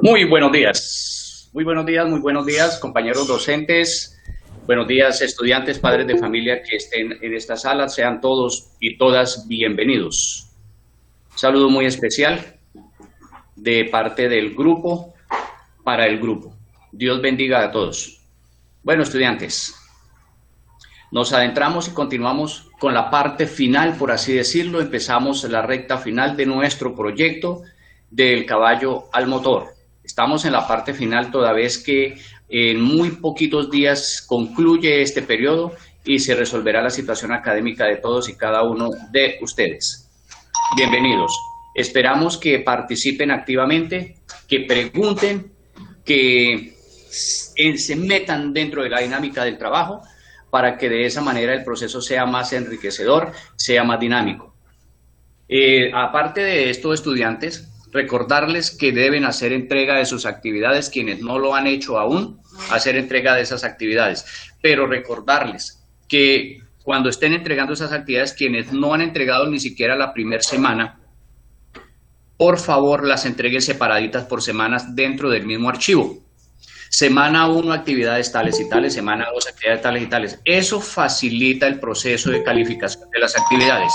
Muy buenos días, muy buenos días, muy buenos días, compañeros docentes, buenos días, estudiantes, padres de familia que estén en esta sala, sean todos y todas bienvenidos. Un saludo muy especial de parte del grupo para el grupo. Dios bendiga a todos. Bueno, estudiantes, nos adentramos y continuamos con la parte final, por así decirlo. Empezamos la recta final de nuestro proyecto del caballo al motor. Estamos en la parte final toda vez que en muy poquitos días concluye este periodo y se resolverá la situación académica de todos y cada uno de ustedes. Bienvenidos. Esperamos que participen activamente, que pregunten, que se metan dentro de la dinámica del trabajo para que de esa manera el proceso sea más enriquecedor, sea más dinámico. Aparte de esto, estudiantes, recordarles que deben hacer entrega de sus actividades, quienes no lo han hecho aún, hacer entrega de esas actividades, pero recordarles que cuando estén entregando esas actividades, quienes no han entregado ni siquiera la primera semana, por favor las entreguen separaditas por semanas dentro del mismo archivo. Semana 1, actividades tales y tales, semana 2, actividades tales y tales. Eso facilita el proceso de calificación de las actividades.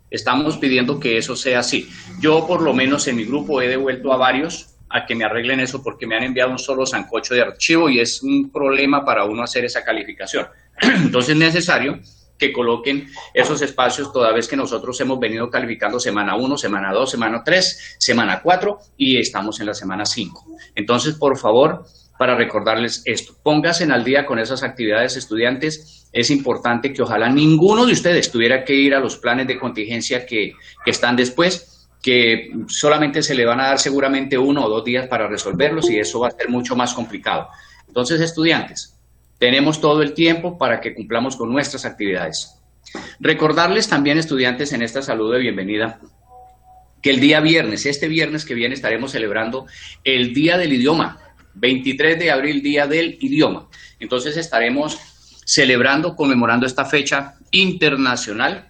Estamos pidiendo que eso sea así. Yo, por lo menos en mi grupo, he devuelto a varios a que me arreglen eso porque me han enviado un solo sancocho de archivo y es un problema para uno hacer esa calificación. Entonces es necesario que coloquen esos espacios toda vez que nosotros hemos venido calificando semana 1, semana 2, semana 3, semana 4 y estamos en la semana 5. Entonces, por favor, para recordarles esto, pónganse al día con esas actividades, estudiantes. Es importante que ojalá ninguno de ustedes tuviera que ir a los planes de contingencia que están después, que solamente se le van a dar seguramente 1 o 2 días para resolverlos y eso va a ser mucho más complicado. Entonces, estudiantes, tenemos todo el tiempo para que cumplamos con nuestras actividades. Recordarles también, estudiantes, en esta saludo de bienvenida, que el día viernes, este viernes que viene, estaremos celebrando el Día del Idioma, 23 de abril, Día del Idioma. Entonces estaremos celebrando, conmemorando esta fecha internacional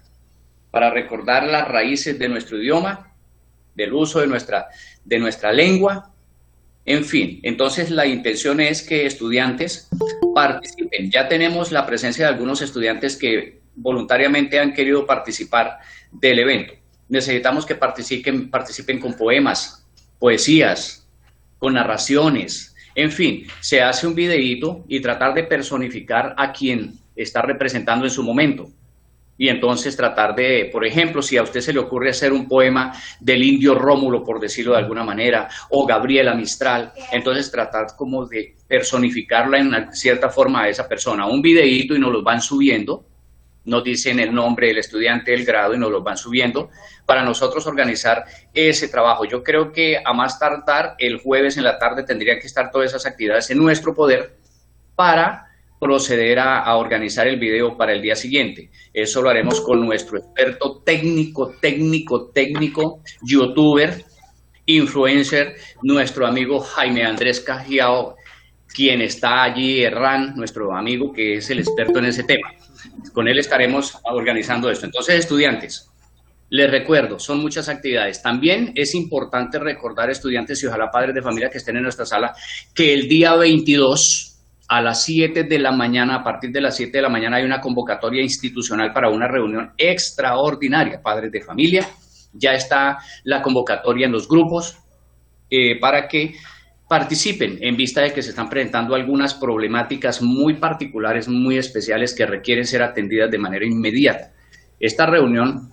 para recordar las raíces de nuestro idioma, del uso de nuestra lengua, en fin. Entonces la intención es que estudiantes participen. Ya tenemos la presencia de algunos estudiantes que voluntariamente han querido participar del evento. Necesitamos que participen con poemas, poesías, con narraciones. En fin, se hace un videíto y tratar de personificar a quien está representando en su momento. Y entonces tratar de, por ejemplo, si a usted se le ocurre hacer un poema del indio Rómulo, por decirlo de alguna manera, o Gabriela Mistral, entonces tratar como de personificarla en una cierta forma a esa persona. Un videíto y nos lo van subiendo, nos dicen el nombre del estudiante del grado y nos lo van subiendo para nosotros organizar ese trabajo. Yo creo que a más tardar el jueves en la tarde tendrían que estar todas esas actividades en nuestro poder para proceder a organizar el video para el día siguiente. Eso lo haremos con nuestro experto técnico, youtuber, influencer, nuestro amigo Jaime Andrés Cajiao, quien está allí, Herrán, nuestro amigo que es el experto en ese tema. Con él estaremos organizando esto. Entonces, estudiantes, les recuerdo, son muchas actividades. También es importante recordar, estudiantes y ojalá padres de familia que estén en nuestra sala, que el día 22 a las 7 de la mañana, a partir de las 7 de la mañana hay una convocatoria institucional para una reunión extraordinaria, padres de familia. Ya está la convocatoria en los grupos para que participen en vista de que se están presentando algunas problemáticas muy particulares, muy especiales que requieren ser atendidas de manera inmediata. Esta reunión,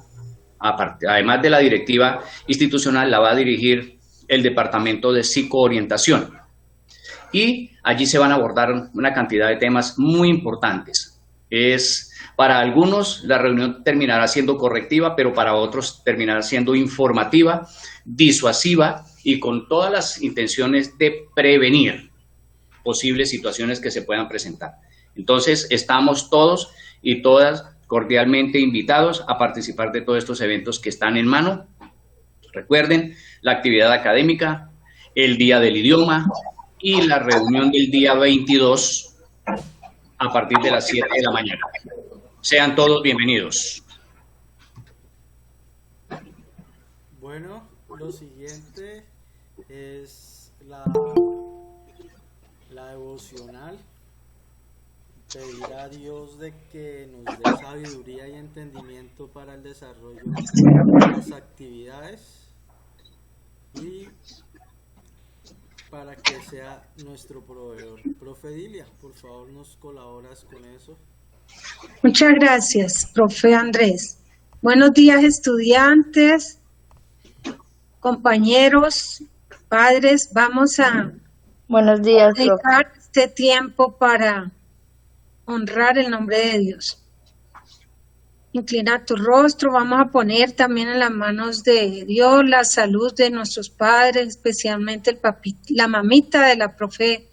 además de la directiva institucional, la va a dirigir el Departamento de Psicoorientación y allí se van a abordar una cantidad de temas muy importantes. Para algunos la reunión terminará siendo correctiva, pero para otros terminará siendo informativa, disuasiva y con todas las intenciones de prevenir posibles situaciones que se puedan presentar. Entonces, estamos todos y todas cordialmente invitados a participar de todos estos eventos que están en mano. Recuerden, la actividad académica, el Día del Idioma y la reunión del día 22 a partir de las 7 de la mañana. Sean todos bienvenidos. Bueno, lo siguiente es la, la devocional, pedir a Dios de que nos dé sabiduría y entendimiento para el desarrollo de las actividades y para que sea nuestro proveedor. Profe Dilia, por favor, ¿nos colaboras con eso? Muchas gracias, profe Andrés. Buenos días, estudiantes, compañeros, padres. Vamos a Buenos días, profe. dedicar este tiempo para honrar el nombre de Dios. Inclina tu rostro, vamos a poner también en las manos de Dios la salud de nuestros padres, especialmente la mamita de la profe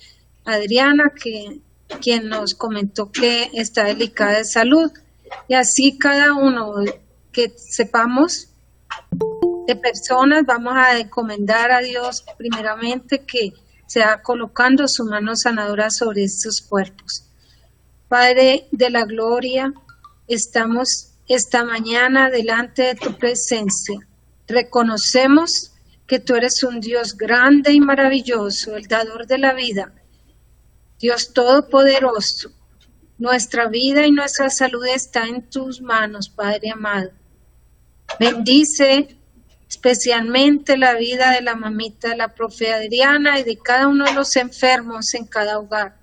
Adriana, quien nos comentó que está delicada de salud. Y así cada uno que sepamos de personas, vamos a encomendar a Dios primeramente que sea colocando su mano sanadora sobre estos cuerpos. Padre de la gloria, estamos esta mañana delante de tu presencia. Reconocemos que tú eres un Dios grande y maravilloso, el dador de la vida, Dios todopoderoso. Nuestra vida y nuestra salud está en tus manos, Padre amado. Bendice especialmente la vida de la mamita de la profe Adriana y de cada uno de los enfermos en cada hogar.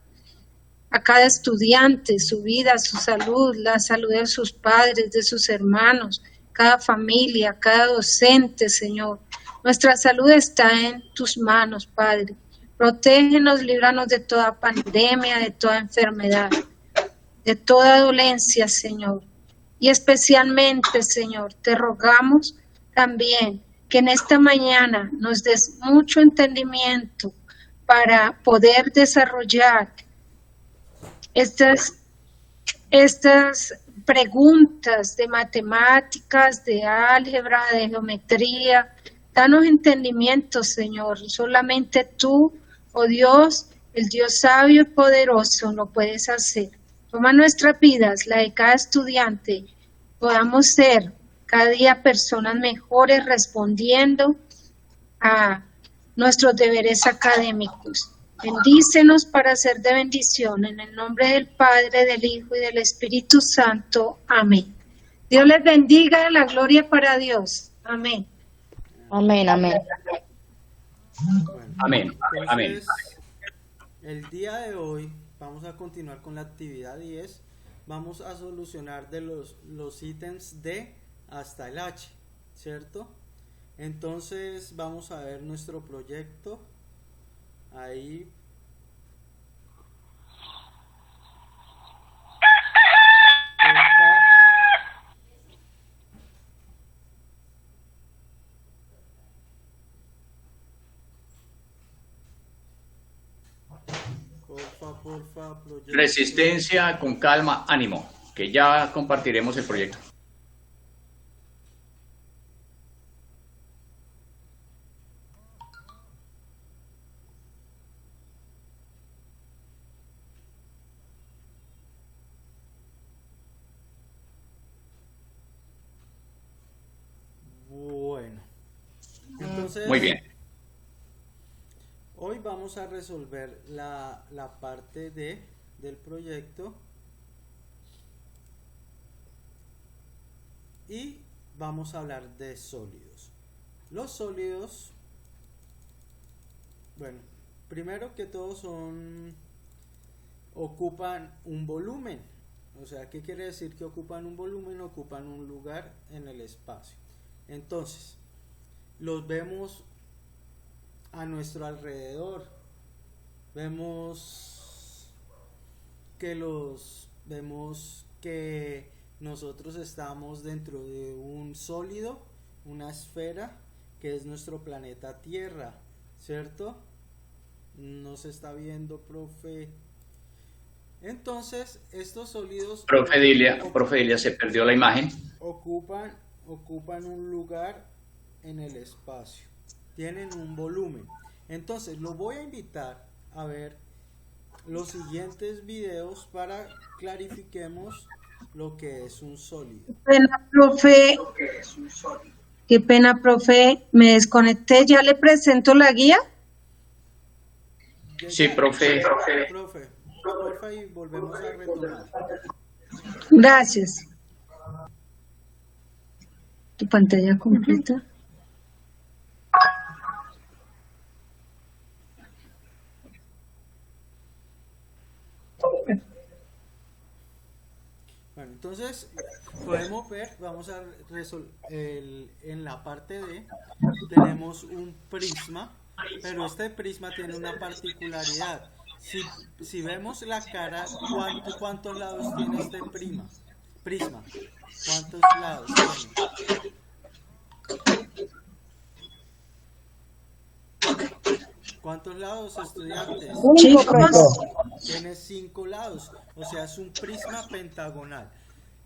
A cada estudiante, su vida, su salud, la salud de sus padres, de sus hermanos, cada familia, cada docente, Señor. Nuestra salud está en tus manos, Padre. Protégenos, líbranos de toda pandemia, de toda enfermedad, de toda dolencia, Señor. Y especialmente, Señor, te rogamos también que en esta mañana nos des mucho entendimiento para poder desarrollar estas preguntas de matemáticas, de álgebra, de geometría. Danos entendimiento, Señor. Solamente tú, oh Dios, el Dios sabio y poderoso, lo puedes hacer. Toma nuestras vidas, la de cada estudiante, podamos ser cada día personas mejores respondiendo a nuestros deberes académicos. Bendícenos para ser de bendición, en el nombre del Padre, del Hijo y del Espíritu Santo. Amén. Dios les bendiga, la gloria para Dios. Amén. Amén, amén. Bueno, Amén, amén. entonces, el día de hoy vamos a continuar con la actividad 10. Vamos a solucionar de los ítems D hasta el H, ¿cierto? Entonces vamos a ver nuestro proyecto. Ahí porfa, proyecto. Resistencia, con calma, ánimo, que ya compartiremos el proyecto. Bueno, entonces Muy bien. hoy vamos a resolver la parte del proyecto y vamos a hablar de sólidos. Los sólidos, bueno, primero que todo ocupan un volumen. O sea, ¿qué quiere decir que ocupan un volumen? Ocupan un lugar en el espacio. Entonces, los vemos a nuestro alrededor. Vemos que nosotros estamos dentro de un sólido, una esfera, que es nuestro planeta Tierra, ¿cierto? No se está viendo, profe. Entonces, estos sólidos Profe Dilia, se perdió la imagen. ocupan un lugar en el espacio, tienen un volumen. Entonces, lo voy a invitar a ver los siguientes videos para clarifiquemos lo que es un sólido. Qué pena, profe, me desconecté. ¿Ya le presento la guía? Sí, profe. Profe, porfa, y volvemos a retomar. Gracias. Tu pantalla completa. Bueno, entonces podemos ver, vamos a resolver en la parte D tenemos un prisma, pero este prisma tiene una particularidad. Si vemos la cara, ¿cuántos lados tiene este prisma? ¿Cuántos lados tiene? ¿Cuántos lados, estudiantes? Chicos, Tiene 5 lados, o sea, es un prisma pentagonal.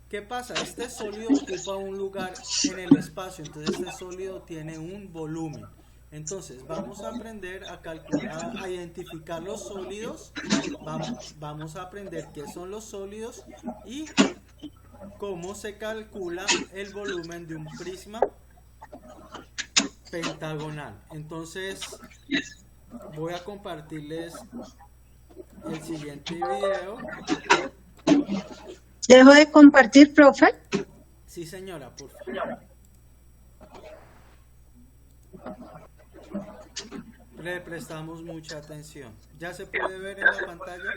¿Qué pasa? Este sólido ocupa un lugar en el espacio, entonces este sólido tiene un volumen. Entonces, vamos a aprender a calcular, a identificar los sólidos, vamos a aprender qué son los sólidos y cómo se calcula el volumen de un prisma pentagonal. Entonces, voy a compartirles el siguiente video. ¿dejo de compartir, profe? Sí, señora, por favor. Le prestamos mucha atención. ¿Ya se puede ver en la pantalla?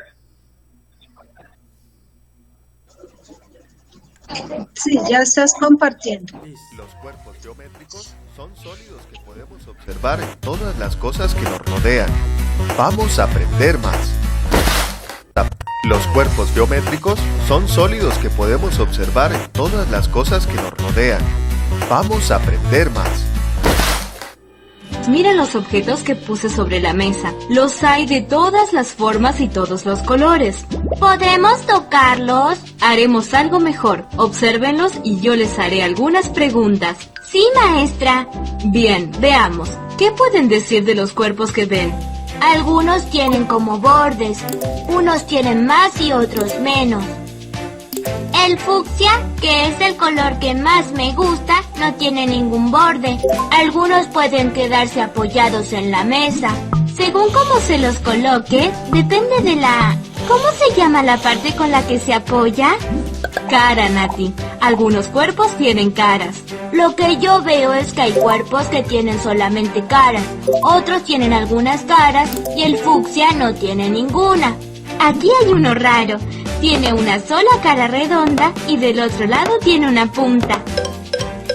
Sí, ya estás compartiendo. Listo. Los cuerpos geométricos son sólidos que podemos observar en todas las cosas que nos rodean. Vamos a aprender más. Los cuerpos geométricos son sólidos que podemos observar en todas las cosas que nos rodean. Vamos a aprender más. Mira los objetos que puse sobre la mesa. Los hay de todas las formas y todos los colores. ¿Podemos tocarlos? Haremos algo mejor. Obsérvenlos y yo les haré algunas preguntas. Sí, maestra. Bien, veamos. ¿Qué pueden decir de los cuerpos que ven? Algunos tienen como bordes, unos tienen más y otros menos. El fucsia, que es el color que más me gusta, no tiene ningún borde. Algunos pueden quedarse apoyados en la mesa. Según cómo se los coloque, depende de la... ¿Cómo se llama la parte con la que se apoya? Cara, Nati. Algunos cuerpos tienen caras. Lo que yo veo es que hay cuerpos que tienen solamente caras, otros tienen algunas caras y el fucsia no tiene ninguna. Aquí hay uno raro. Tiene una sola cara redonda y del otro lado tiene una punta.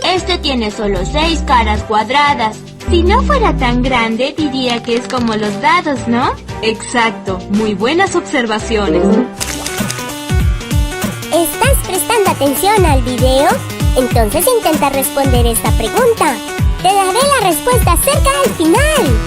Este tiene solo 6 caras cuadradas. Si no fuera tan grande, diría que es como los dados, ¿no? Exacto. Muy buenas observaciones. ¿Estás prestando atención al video? Entonces intenta responder esta pregunta. Te daré la respuesta cerca al final.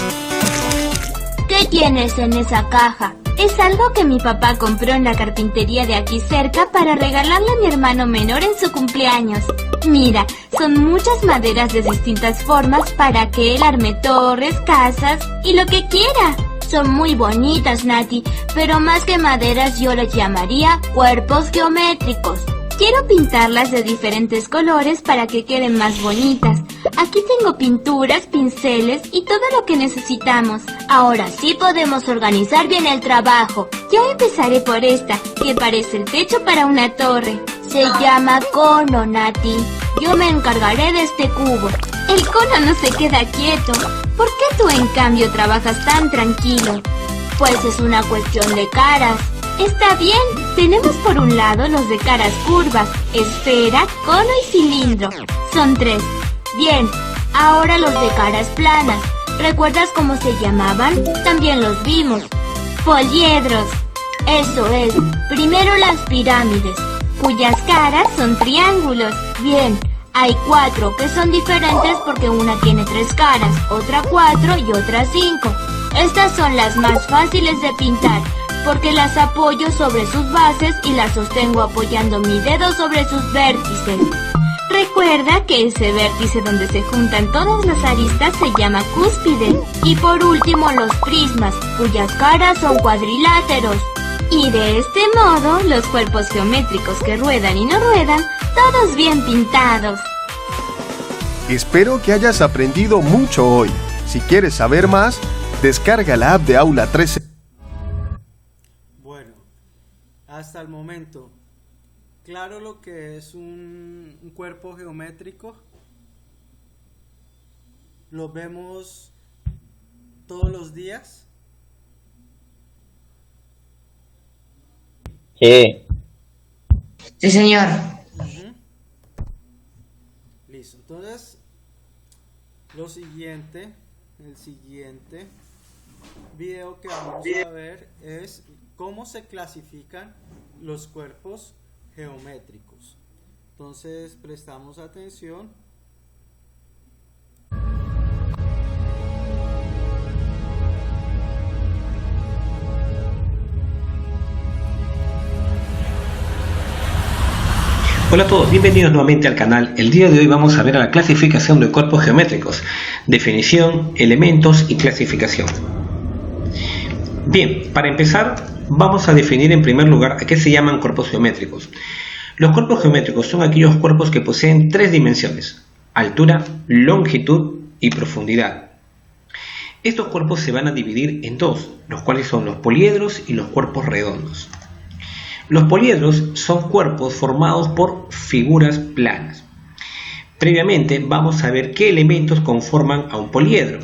¿Qué tienes en esa caja? Es algo que mi papá compró en la carpintería de aquí cerca para regalarle a mi hermano menor en su cumpleaños. Mira, son muchas maderas de distintas formas para que él arme torres, casas y lo que quiera. Son muy bonitas, Nati, pero más que maderas yo les llamaría cuerpos geométricos. Quiero pintarlas de diferentes colores para que queden más bonitas. Aquí tengo pinturas, pinceles y todo lo que necesitamos. Ahora sí podemos organizar bien el trabajo. Yo empezaré por esta, que parece el techo para una torre. Se llama cono, Nati. Yo me encargaré de este cubo. El cono no se queda quieto. ¿Por qué tú en cambio trabajas tan tranquilo? Pues es una cuestión de caras. Está bien, tenemos por un lado los de caras curvas, esfera, cono y cilindro. Son 3. Bien, ahora los de caras planas. ¿Recuerdas cómo se llamaban? También los vimos. Poliedros. Eso es, primero las pirámides, cuyas caras son triángulos. Bien, hay 4 que son diferentes porque una tiene 3 caras, otra 4 y otra 5. Estas son las más fáciles de pintar, porque las apoyo sobre sus bases y las sostengo apoyando mi dedo sobre sus vértices. Recuerda que ese vértice donde se juntan todas las aristas se llama cúspide. Y por último los prismas, cuyas caras son cuadriláteros. Y de este modo, los cuerpos geométricos que ruedan y no ruedan, todos bien pintados. Espero que hayas aprendido mucho hoy. Si quieres saber más, descarga la app de Aula 13. hasta el momento, ¿claro lo que es un cuerpo geométrico? ¿Lo vemos todos los días? Sí. Sí, señor. Listo, entonces el siguiente video que vamos a ver es cómo se clasifican los cuerpos geométricos. Entonces prestamos atención. Hola a todos, bienvenidos nuevamente al canal. El día de hoy vamos a ver la clasificación de cuerpos geométricos, definición, elementos y clasificación. Bien, para empezar vamos a definir en primer lugar a qué se llaman cuerpos geométricos. Los cuerpos geométricos son aquellos cuerpos que poseen tres dimensiones: altura, longitud y profundidad. Estos cuerpos se van a dividir en dos, los cuales son los poliedros y los cuerpos redondos. Los poliedros son cuerpos formados por figuras planas. Previamente vamos a ver qué elementos conforman a un poliedro.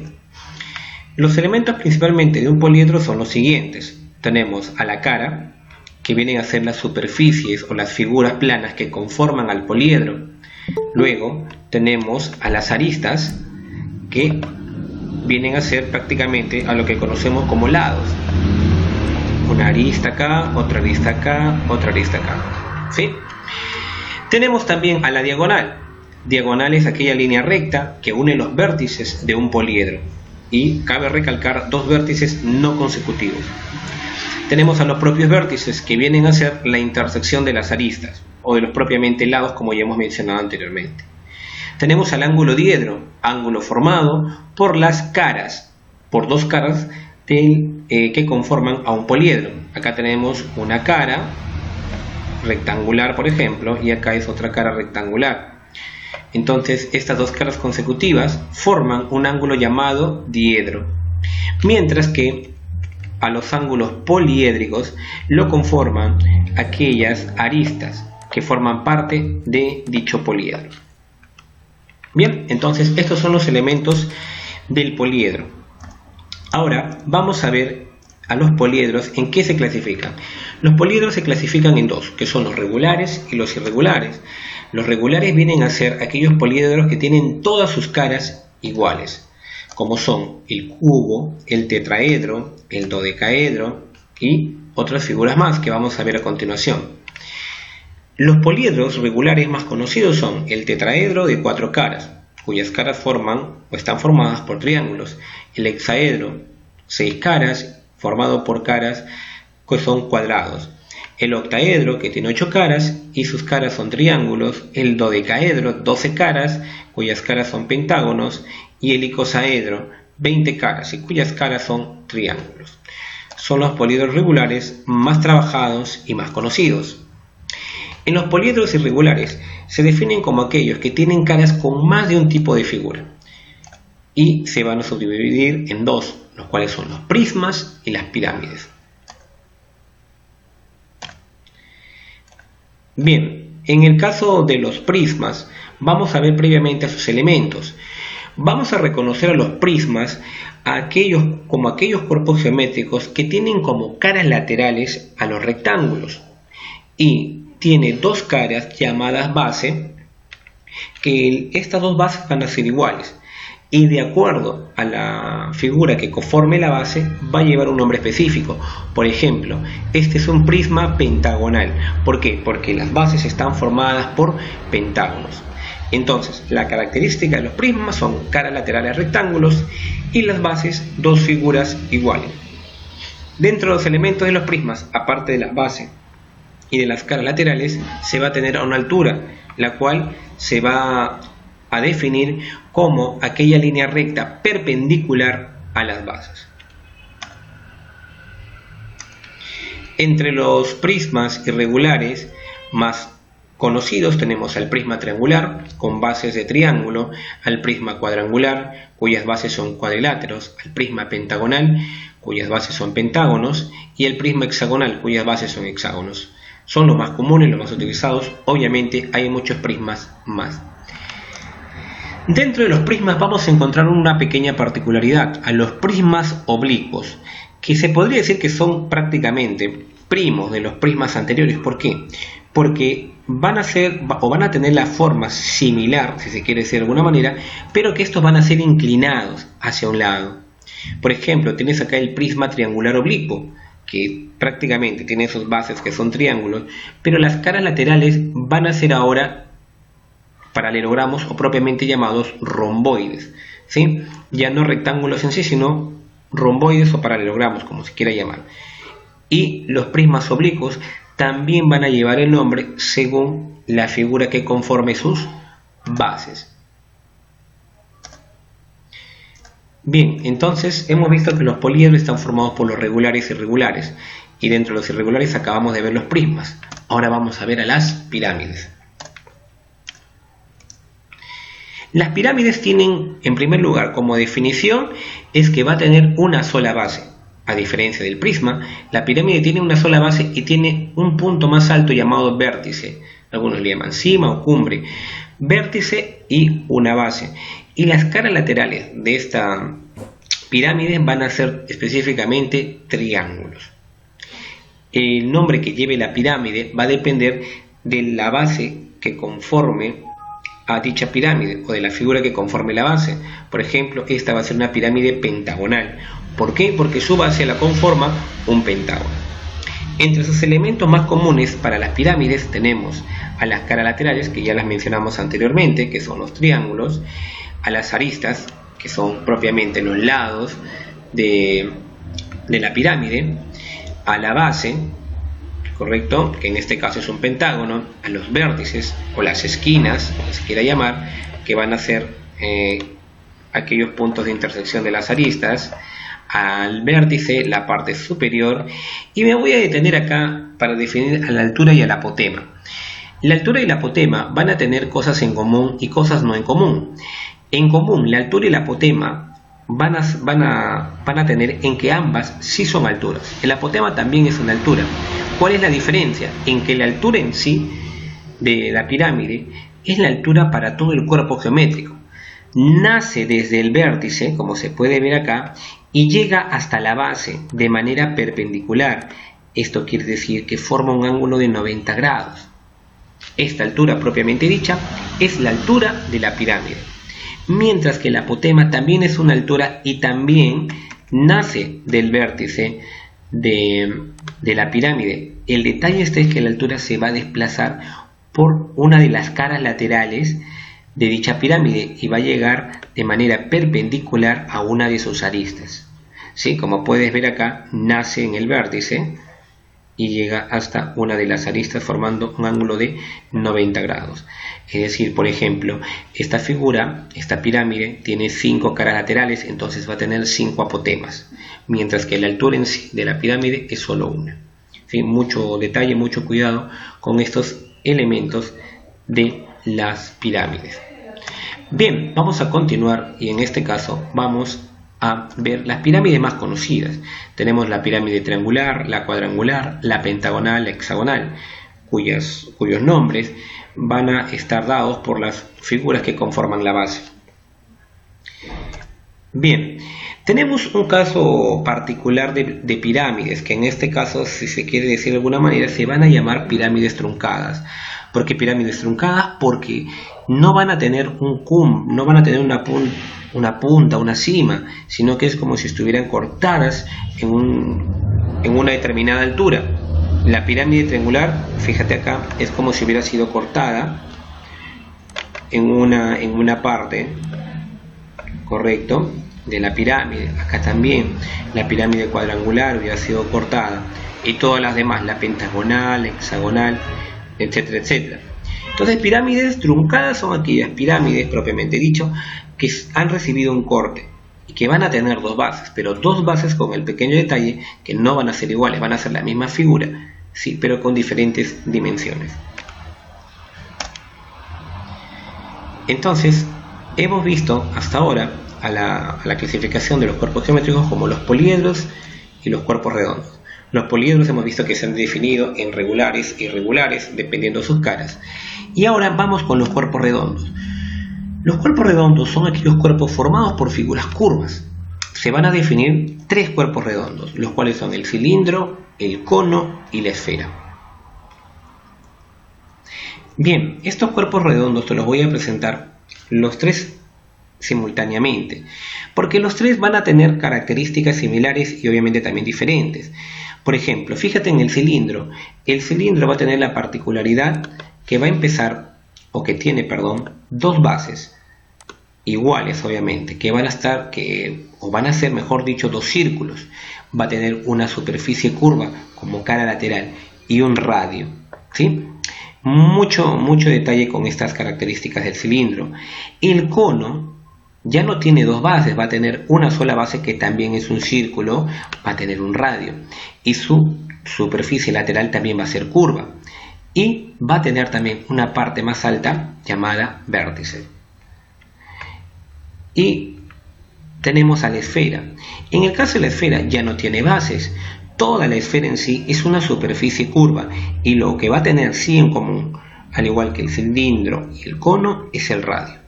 Los elementos principalmente de un poliedro son los siguientes. Tenemos a la cara, que vienen a ser las superficies o las figuras planas que conforman al poliedro. Luego tenemos a las aristas, que vienen a ser prácticamente a lo que conocemos como lados. Una arista acá, otra arista acá, otra arista acá, ¿sí? Tenemos también a la diagonal. Diagonal es aquella línea recta que une los vértices de un poliedro. Y cabe recalcar dos vértices no consecutivos. Tenemos a los propios vértices, que vienen a ser la intersección de las aristas, o de los propiamente lados, como ya hemos mencionado anteriormente. Tenemos al ángulo diedro, ángulo formado por las caras, por dos caras que conforman a un poliedro. Acá tenemos una cara rectangular, por ejemplo, y acá es otra cara rectangular. Entonces estas dos caras consecutivas forman un ángulo llamado diedro, mientras que a los ángulos poliédricos lo conforman aquellas aristas que forman parte de dicho poliedro. Bien, entonces estos son los elementos del poliedro. Ahora vamos a ver a los poliedros en qué se clasifican. Los poliedros se clasifican en dos, que son los regulares y los irregulares. Los regulares vienen a ser aquellos poliedros que tienen todas sus caras iguales, como son el cubo, el tetraedro, el dodecaedro y otras figuras más que vamos a ver a continuación. Los poliedros regulares más conocidos son el tetraedro de 4 caras, cuyas caras forman o están formadas por triángulos; el hexaedro, 6 caras, formado por caras que son cuadrados; el octaedro, que tiene 8 caras y sus caras son triángulos; el dodecaedro, 12 caras, cuyas caras son pentágonos; y el icosaedro, 20 caras y cuyas caras son triángulos. Son los poliedros regulares más trabajados y más conocidos. En los poliedros irregulares se definen como aquellos que tienen caras con más de un tipo de figura y se van a subdividir en dos, los cuales son los prismas y las pirámides. Bien, en el caso de los prismas vamos a ver previamente a sus elementos. Vamos a reconocer a los prismas como aquellos cuerpos geométricos que tienen como caras laterales a los rectángulos y tiene dos caras llamadas base, que estas dos bases van a ser iguales y de acuerdo a la figura que conforme la base va a llevar un nombre específico. Por ejemplo, este es un prisma pentagonal. ¿Por qué? Porque las bases están formadas por pentágonos. Entonces, la característica de los prismas son caras laterales rectángulos y las bases dos figuras iguales. Dentro de los elementos de los prismas, aparte de la base y de las caras laterales, se va a tener una altura, la cual se va a definir como aquella línea recta perpendicular a las bases. Entre los prismas irregulares más conocidos tenemos al prisma triangular con bases de triángulo, al prisma cuadrangular cuyas bases son cuadriláteros, al prisma pentagonal cuyas bases son pentágonos y el prisma hexagonal cuyas bases son hexágonos. Son los más comunes, los más utilizados. Obviamente hay muchos prismas más. Dentro de los prismas vamos a encontrar una pequeña particularidad, a los prismas oblicuos, que se podría decir que son prácticamente primos de los prismas anteriores. ¿Por qué? Porque van a tener la forma similar, si se quiere decir de alguna manera, pero que estos van a ser inclinados hacia un lado. Por ejemplo, tienes acá el prisma triangular oblicuo, que prácticamente tiene sus bases que son triángulos, pero las caras laterales van a ser ahora paralelogramos o propiamente llamados romboides, ¿sí? Ya no rectángulos en sí, sino romboides o paralelogramos, como se quiera llamar. Y los prismas oblicuos también van a llevar el nombre según la figura que conforme sus bases. Bien, entonces hemos visto que los poliedros están formados por los regulares y irregulares, y dentro de los irregulares acabamos de ver los prismas. Ahora vamos a ver a las pirámides. Las pirámides tienen, en primer lugar, como definición, es que va a tener una sola base. A diferencia del prisma, la pirámide tiene una sola base y tiene un punto más alto llamado vértice. Algunos le llaman cima o cumbre. Vértice y una base. Y las caras laterales de esta pirámide van a ser específicamente triángulos. El nombre que lleve la pirámide va a depender de la base que conforme a dicha pirámide o de la figura que conforme la base. Por ejemplo, esta va a ser una pirámide pentagonal. ¿Por qué? Porque su base la conforma un pentágono. Entre sus elementos más comunes para las pirámides tenemos a las caras laterales, que ya las mencionamos anteriormente, que son los triángulos, a las aristas, que son propiamente los lados de la pirámide, a la base, correcto, que en este caso es un pentágono, a los vértices o las esquinas, como se quiera llamar, que van a ser aquellos puntos de intersección de las aristas, al vértice, la parte superior, y me voy a detener acá para definir a la altura y al apotema. La altura y el apotema van a tener cosas en común y cosas no en común. En común, la altura y el apotema van a tener en que ambas sí son alturas. El apotema también es una altura. ¿Cuál es la diferencia? En que la altura en sí de la pirámide es la altura para todo el cuerpo geométrico. Nace desde el vértice, como se puede ver acá, y llega hasta la base de manera perpendicular. Esto quiere decir que forma un ángulo de 90 grados. Esta altura propiamente dicha es la altura de la pirámide. Mientras que el apotema también es una altura y también nace del vértice de la pirámide. El detalle es que la altura se va a desplazar por una de las caras laterales de dicha pirámide y va a llegar de manera perpendicular a una de sus aristas. ¿Sí? Como puedes ver acá, nace en el vértice y llega hasta una de las aristas formando un ángulo de 90 grados. Es decir, por ejemplo, esta figura, esta pirámide, tiene 5 caras laterales, entonces va a tener 5 apotemas, mientras que la altura en sí de la pirámide es solo una. ¿Sí? Mucho detalle, mucho cuidado con estos elementos de las pirámides. Bien, vamos a continuar y en este caso vamos a ver las pirámides más conocidas. Tenemos la pirámide triangular, la cuadrangular, la pentagonal, la hexagonal, cuyos nombres van a estar dados por las figuras que conforman la base. Bien, tenemos un caso particular de pirámides, que en este caso, si se quiere decir de alguna manera, se van a llamar pirámides truncadas. ¿Por qué pirámides truncadas? Porque no van a tener no van a tener una punta, una cima, sino que es como si estuvieran cortadas en una determinada altura. La pirámide triangular, fíjate acá, es como si hubiera sido cortada en una parte, correcto, de la pirámide. Acá también la pirámide cuadrangular hubiera sido cortada, y todas las demás, la pentagonal, la hexagonal, etcétera, etcétera. Entonces, pirámides truncadas son aquellas pirámides, propiamente dicho, que han recibido un corte y que van a tener dos bases, pero dos bases con el pequeño detalle que no van a ser iguales, van a ser la misma figura, sí, pero con diferentes dimensiones. Entonces, hemos visto hasta ahora a la clasificación de los cuerpos geométricos como los poliedros y los cuerpos redondos. Los poliedros hemos visto que se han definido en regulares e irregulares, dependiendo de sus caras. Y ahora vamos con los cuerpos redondos. Los cuerpos redondos son aquellos cuerpos formados por figuras curvas. Se van a definir 3 cuerpos redondos, los cuales son el cilindro, el cono y la esfera. Bien, estos cuerpos redondos te los voy a presentar los 3 simultáneamente, porque los 3 van a tener características similares y obviamente también diferentes. Por ejemplo, fíjate en el cilindro. El cilindro va a tener la particularidad que va a empezar, o que tiene, perdón, 2 bases iguales, obviamente, que van a estar, o van a ser, mejor dicho, 2 círculos. Va a tener una superficie curva como cara lateral y un radio, ¿sí? Mucho detalle con estas características del cilindro. El cono ya no tiene 2 bases, va a tener una sola base que también es un círculo, va a tener un radio y su superficie lateral también va a ser curva y va a tener también una parte más alta llamada vértice. Y tenemos a la esfera. En el caso de la esfera ya no tiene bases. Toda la esfera en sí es una superficie curva y lo que va a tener sí en común, al igual que el cilindro y el cono, es el radio,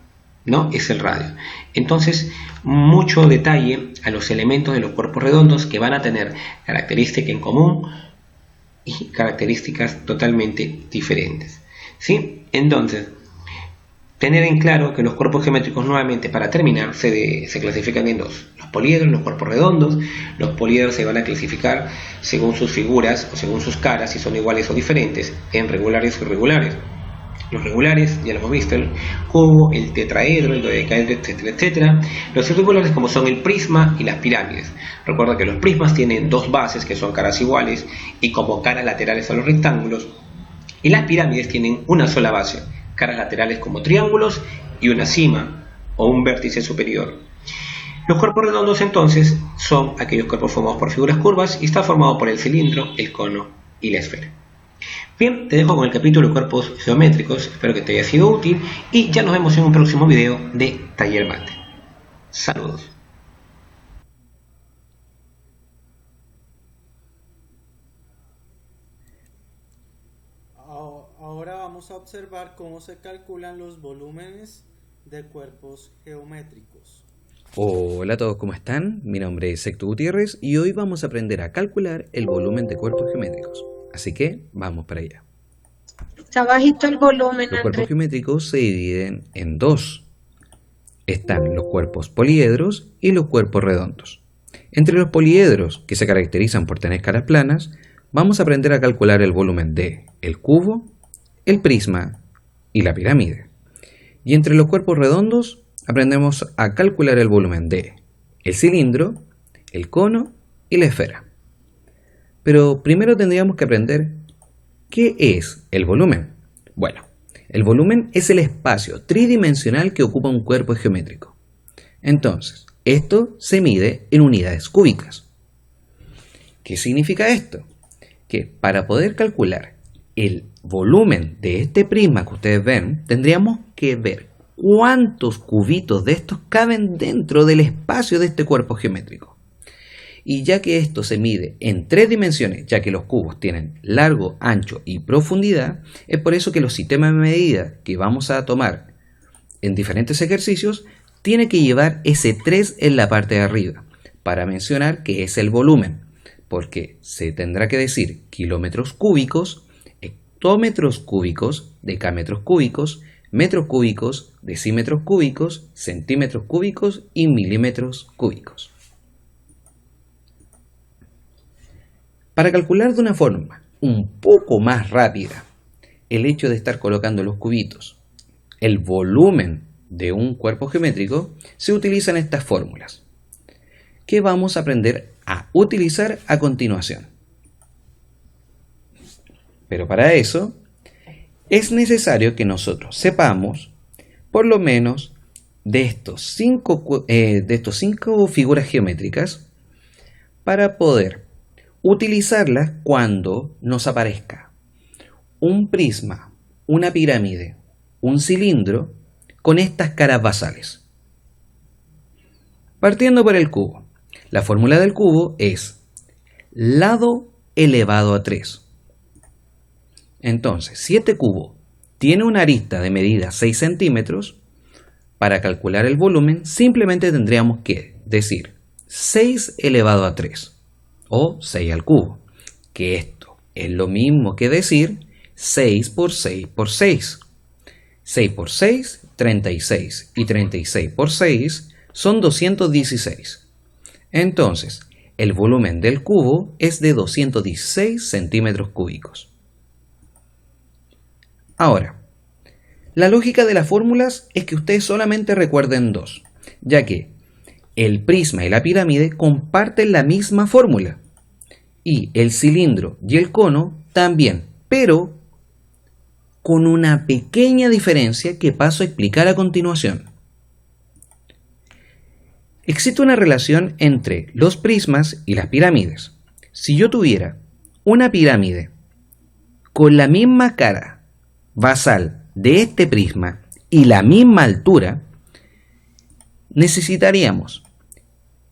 ¿no? Es el radio. Entonces, mucho detalle a los elementos de los cuerpos redondos que van a tener características en común y características totalmente diferentes, ¿sí? Entonces, tener en claro que los cuerpos geométricos, nuevamente, para terminar, se clasifican en 2. Los poliedros, los cuerpos redondos. Los poliedros se van a clasificar según sus figuras o según sus caras, si son iguales o diferentes, en regulares o irregulares. Los regulares, ya lo hemos visto, el cubo, el tetraedro, el dodecaedro, etcétera, etcétera. Los irregulares, como son el prisma y las pirámides. Recuerda que los prismas tienen 2 bases, que son caras iguales, y como caras laterales a los rectángulos. Y las pirámides tienen una sola base, caras laterales como triángulos y una cima o un vértice superior. Los cuerpos redondos entonces son aquellos cuerpos formados por figuras curvas y está formado por el cilindro, el cono y la esfera. Bien, te dejo con el capítulo de cuerpos geométricos, espero que te haya sido útil y ya nos vemos en un próximo video de Taller Mate. Saludos. Ahora vamos a observar cómo se calculan los volúmenes de cuerpos geométricos. Hola a todos, ¿cómo están? Mi nombre es Héctor Gutiérrez y hoy vamos a aprender a calcular el volumen de cuerpos geométricos. Así que vamos para allá. Está bajito el volumen. Los cuerpos geométricos se dividen en 2. Están los cuerpos poliedros y los cuerpos redondos. Entre los poliedros, que se caracterizan por tener caras planas, vamos a aprender a calcular el volumen de el cubo, el prisma y la pirámide. Y entre los cuerpos redondos aprendemos a calcular el volumen de el cilindro, el cono y la esfera. Pero primero tendríamos que aprender ¿qué es el volumen? Bueno, el volumen es el espacio tridimensional que ocupa un cuerpo geométrico. Entonces, esto se mide en unidades cúbicas. ¿Qué significa esto? Que para poder calcular el volumen de este prisma que ustedes ven, tendríamos que ver cuántos cubitos de estos caben dentro del espacio de este cuerpo geométrico. Y ya que esto se mide en 3 dimensiones, ya que los cubos tienen largo, ancho y profundidad, es por eso que los sistemas de medida que vamos a tomar en diferentes ejercicios tiene que llevar ese 3 en la parte de arriba, para mencionar que es el volumen, porque se tendrá que decir kilómetros cúbicos, hectómetros cúbicos, decámetros cúbicos, metros cúbicos, decímetros cúbicos, centímetros cúbicos y milímetros cúbicos. Para calcular de una forma un poco más rápida el hecho de estar colocando los cubitos, el volumen de un cuerpo geométrico, se utilizan estas fórmulas que vamos a aprender a utilizar a continuación. Pero para eso es necesario que nosotros sepamos por lo menos de estos 5 figuras geométricas para poder utilizarlas cuando nos aparezca un prisma, una pirámide, un cilindro con estas caras basales. Partiendo por el cubo, la fórmula del cubo es lado elevado a 3. Entonces, si este cubo tiene una arista de medida 6 centímetros, para calcular el volumen simplemente tendríamos que decir 6 elevado a 3 o 6 al cubo, que esto es lo mismo que decir 6 por 6 por 6. 6 por 6, 36, y 36 por 6 son 216. Entonces, el volumen del cubo es de 216 centímetros cúbicos. Ahora, la lógica de las fórmulas es que ustedes solamente recuerden dos, ya que el prisma y la pirámide comparten la misma fórmula, y el cilindro y el cono también, pero con una pequeña diferencia que paso a explicar a continuación. Existe una relación entre los prismas y las pirámides. Si yo tuviera una pirámide con la misma cara basal de este prisma y la misma altura, necesitaríamos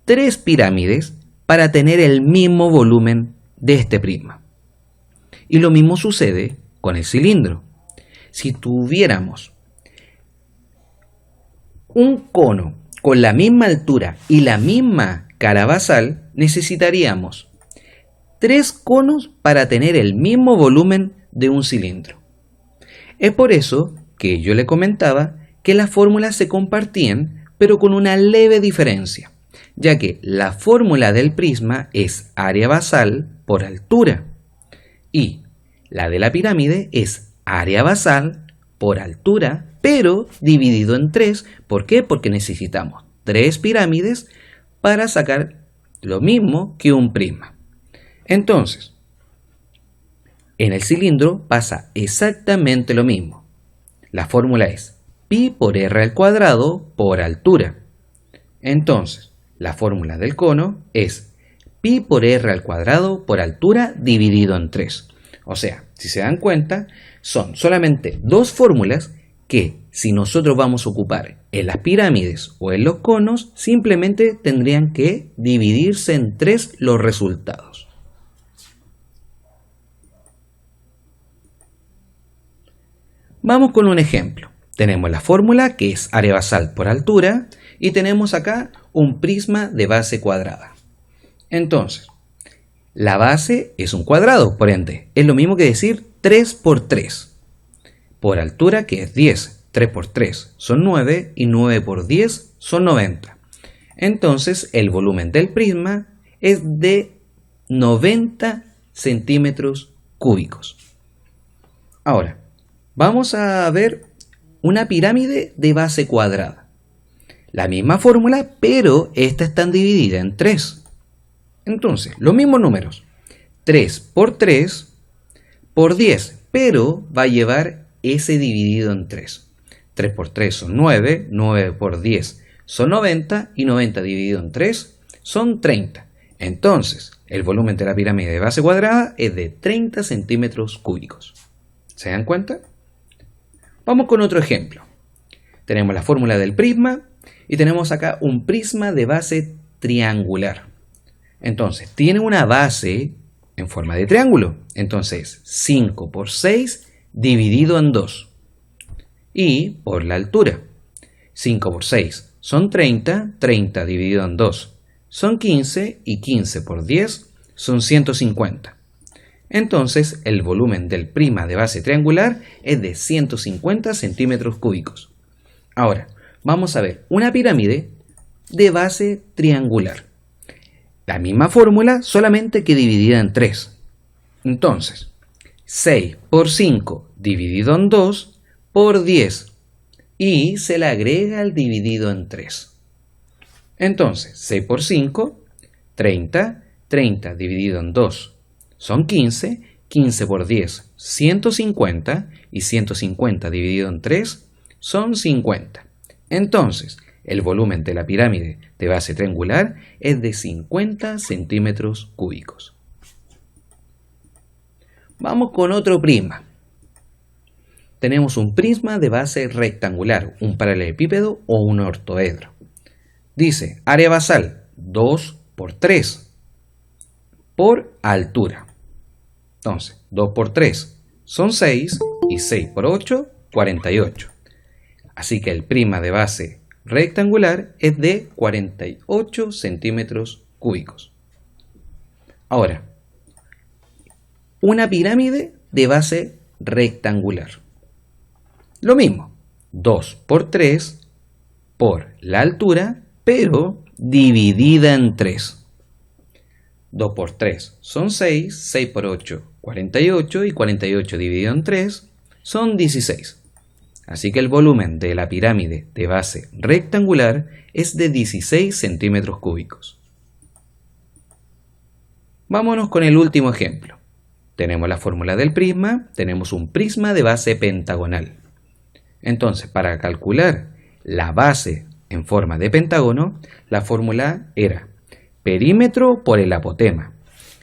3 pirámides para tener el mismo volumen de este prisma. Y lo mismo sucede con el cilindro. Si tuviéramos un cono con la misma altura y la misma cara basal, necesitaríamos 3 conos para tener el mismo volumen de un cilindro. Es por eso que yo le comentaba que las fórmulas se compartían, pero con una leve diferencia, ya que la fórmula del prisma es área basal por altura y la de la pirámide es área basal por altura, pero dividido en 3. ¿Por qué? Porque necesitamos 3 pirámides para sacar lo mismo que un prisma. Entonces, en el cilindro pasa exactamente lo mismo. La fórmula es pi por r al cuadrado por altura. Entonces, la fórmula del cono es pi por r al cuadrado por altura dividido en 3. O sea, si se dan cuenta, son solamente 2 fórmulas que, si nosotros vamos a ocupar en las pirámides o en los conos, simplemente tendrían que dividirse en 3 los resultados. Vamos con un ejemplo. Tenemos la fórmula que es área basal por altura y tenemos acá un prisma de base cuadrada. Entonces, la base es un cuadrado, por ende, es lo mismo que decir 3 por 3. Por altura, que es 10. 3 por 3 son 9 y 9 por 10 son 90. Entonces, el volumen del prisma es de 90 centímetros cúbicos. Ahora, vamos a ver una pirámide de base cuadrada. La misma fórmula, pero estas están divididas en 3. Entonces, los mismos números. 3 por 3 por 10, pero va a llevar ese dividido en 3. 3 por 3 son 9, 9 por 10 son 90 y 90 dividido en 3 son 30. Entonces, el volumen de la pirámide de base cuadrada es de 30 centímetros cúbicos. ¿Se dan cuenta? Vamos con otro ejemplo. Tenemos la fórmula del prisma y tenemos acá un prisma de base triangular. Entonces, tiene una base en forma de triángulo. Entonces, 5 por 6 dividido en 2. Y por la altura. 5 por 6 son 30, 30 dividido en 2 son 15 y 15 por 10 son 150. Entonces, el volumen del prisma de base triangular es de 150 centímetros cúbicos. Ahora, vamos a ver una pirámide de base triangular. La misma fórmula, solamente que dividida en 3. Entonces, 6 por 5 dividido en 2 por 10. Y se le agrega el dividido en 3. Entonces, 6 por 5, 30. 30 dividido en 2 son 15. 15 por 10, 150. Y 150 dividido en 3 son 50. Entonces, el volumen de la pirámide de base triangular es de 50 centímetros cúbicos. Vamos con otro prisma. Tenemos un prisma de base rectangular, un paralelepípedo o un ortoedro. Dice, área basal, 2 por 3 por altura. Entonces, 2 por 3 son 6 y 6 por 8, 48. Así que el prima de base rectangular es de 48 centímetros cúbicos. Ahora, una pirámide de base rectangular. Lo mismo, 2 por 3 por la altura, pero dividida en 3. 2 por 3 son 6, 6 por 8, 48 y 48 dividido en 3 son 16. Así que el volumen de la pirámide de base rectangular es de 16 centímetros cúbicos. Vámonos con el último ejemplo. Tenemos la fórmula del prisma, tenemos un prisma de base pentagonal. Entonces, para calcular la base en forma de pentágono, la fórmula era perímetro por el apotema.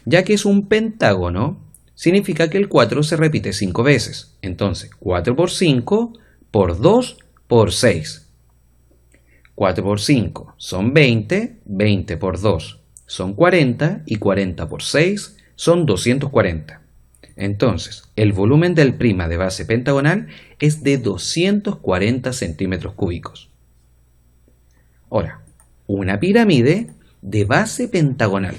Ya que es un pentágono, significa que el 4 se repite 5 veces. Entonces, 4 por 5 por 2 por 6. 4 por 5 son 20, 20 por 2 son 40 y 40 por 6 son 240. Entonces, el volumen del prisma de base pentagonal es de 240 centímetros cúbicos. Ahora, una pirámide de base pentagonal.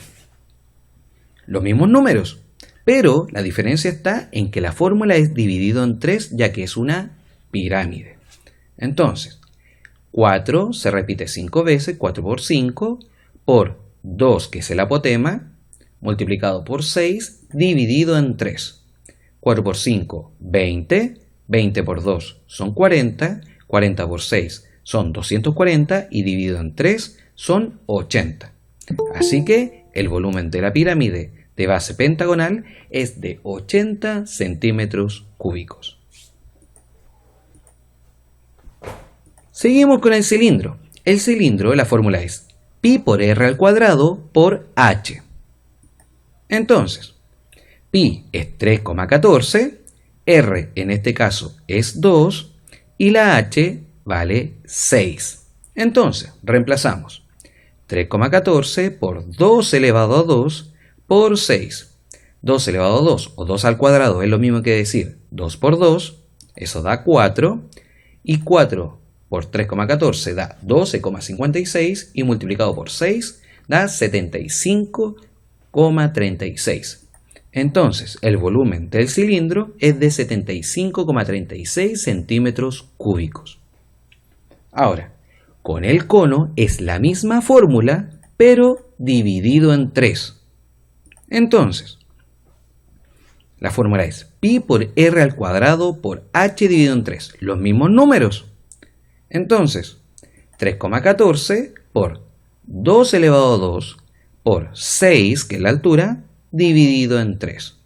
Los mismos números, pero la diferencia está en que la fórmula es dividido en 3 ya que es una pirámide. Entonces, 4 se repite 5 veces, 4 por 5, por 2 que es el apotema, multiplicado por 6, dividido en 3. 4 por 5, 20, 20 por 2 son 40, 40 por 6 son 240 y dividido en 3 son 80. Así que el volumen de la pirámide de base pentagonal es de 80 centímetros cúbicos. Seguimos con el cilindro. El cilindro, la fórmula es pi por r al cuadrado por h. Entonces, pi es 3,14, r en este caso es 2 y la h vale 6. Entonces, reemplazamos 3,14 por 2 elevado a 2 por 6. 2 elevado a 2 o 2 al cuadrado es lo mismo que decir 2 por 2, eso da 4, y 4 por 3,14 da 12,56 y multiplicado por 6 da 75,36. Entonces, el volumen del cilindro es de 75,36 centímetros cúbicos. Ahora, con el cono es la misma fórmula, pero dividido en 3. Entonces, la fórmula es pi por r al cuadrado por h dividido en 3. Los mismos números. Entonces, 3,14 por 2 elevado a 2 por 6, que es la altura, dividido en 3.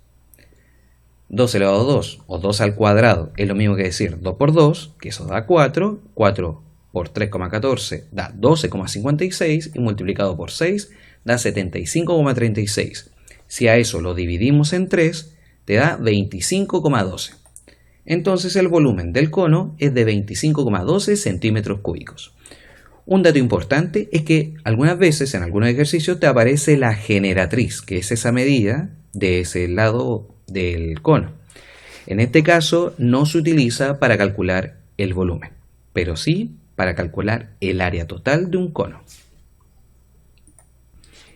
2 elevado a 2 o 2 al cuadrado es lo mismo que decir 2 por 2, que eso da 4. 4 por 3,14 da 12,56 y multiplicado por 6 da 75,36. Si a eso lo dividimos en 3, te da 25,12. Entonces el volumen del cono es de 25,12 centímetros cúbicos. Un dato importante es que algunas veces en algunos ejercicios te aparece la generatriz, que es esa medida de ese lado del cono. En este caso no se utiliza para calcular el volumen, pero sí para calcular el área total de un cono.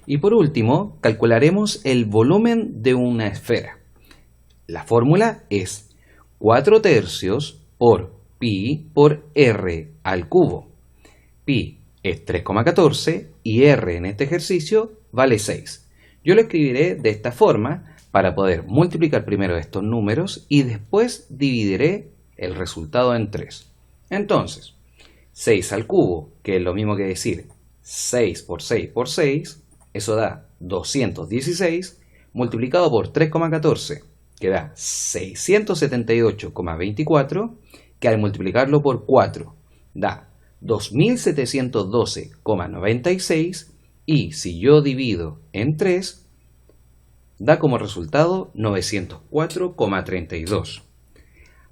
Y por último, calcularemos el volumen de una esfera. La fórmula es 4 tercios por pi por r al cubo. Pi es 3,14 y r en este ejercicio vale 6. Yo lo escribiré de esta forma para poder multiplicar primero estos números y después dividiré el resultado en 3. Entonces, 6 al cubo, que es lo mismo que decir 6 por 6 por 6, eso da 216, multiplicado por 3,14, que da 678,24, que al multiplicarlo por 4 da 2712,96, y si yo divido en 3, da como resultado 904,32.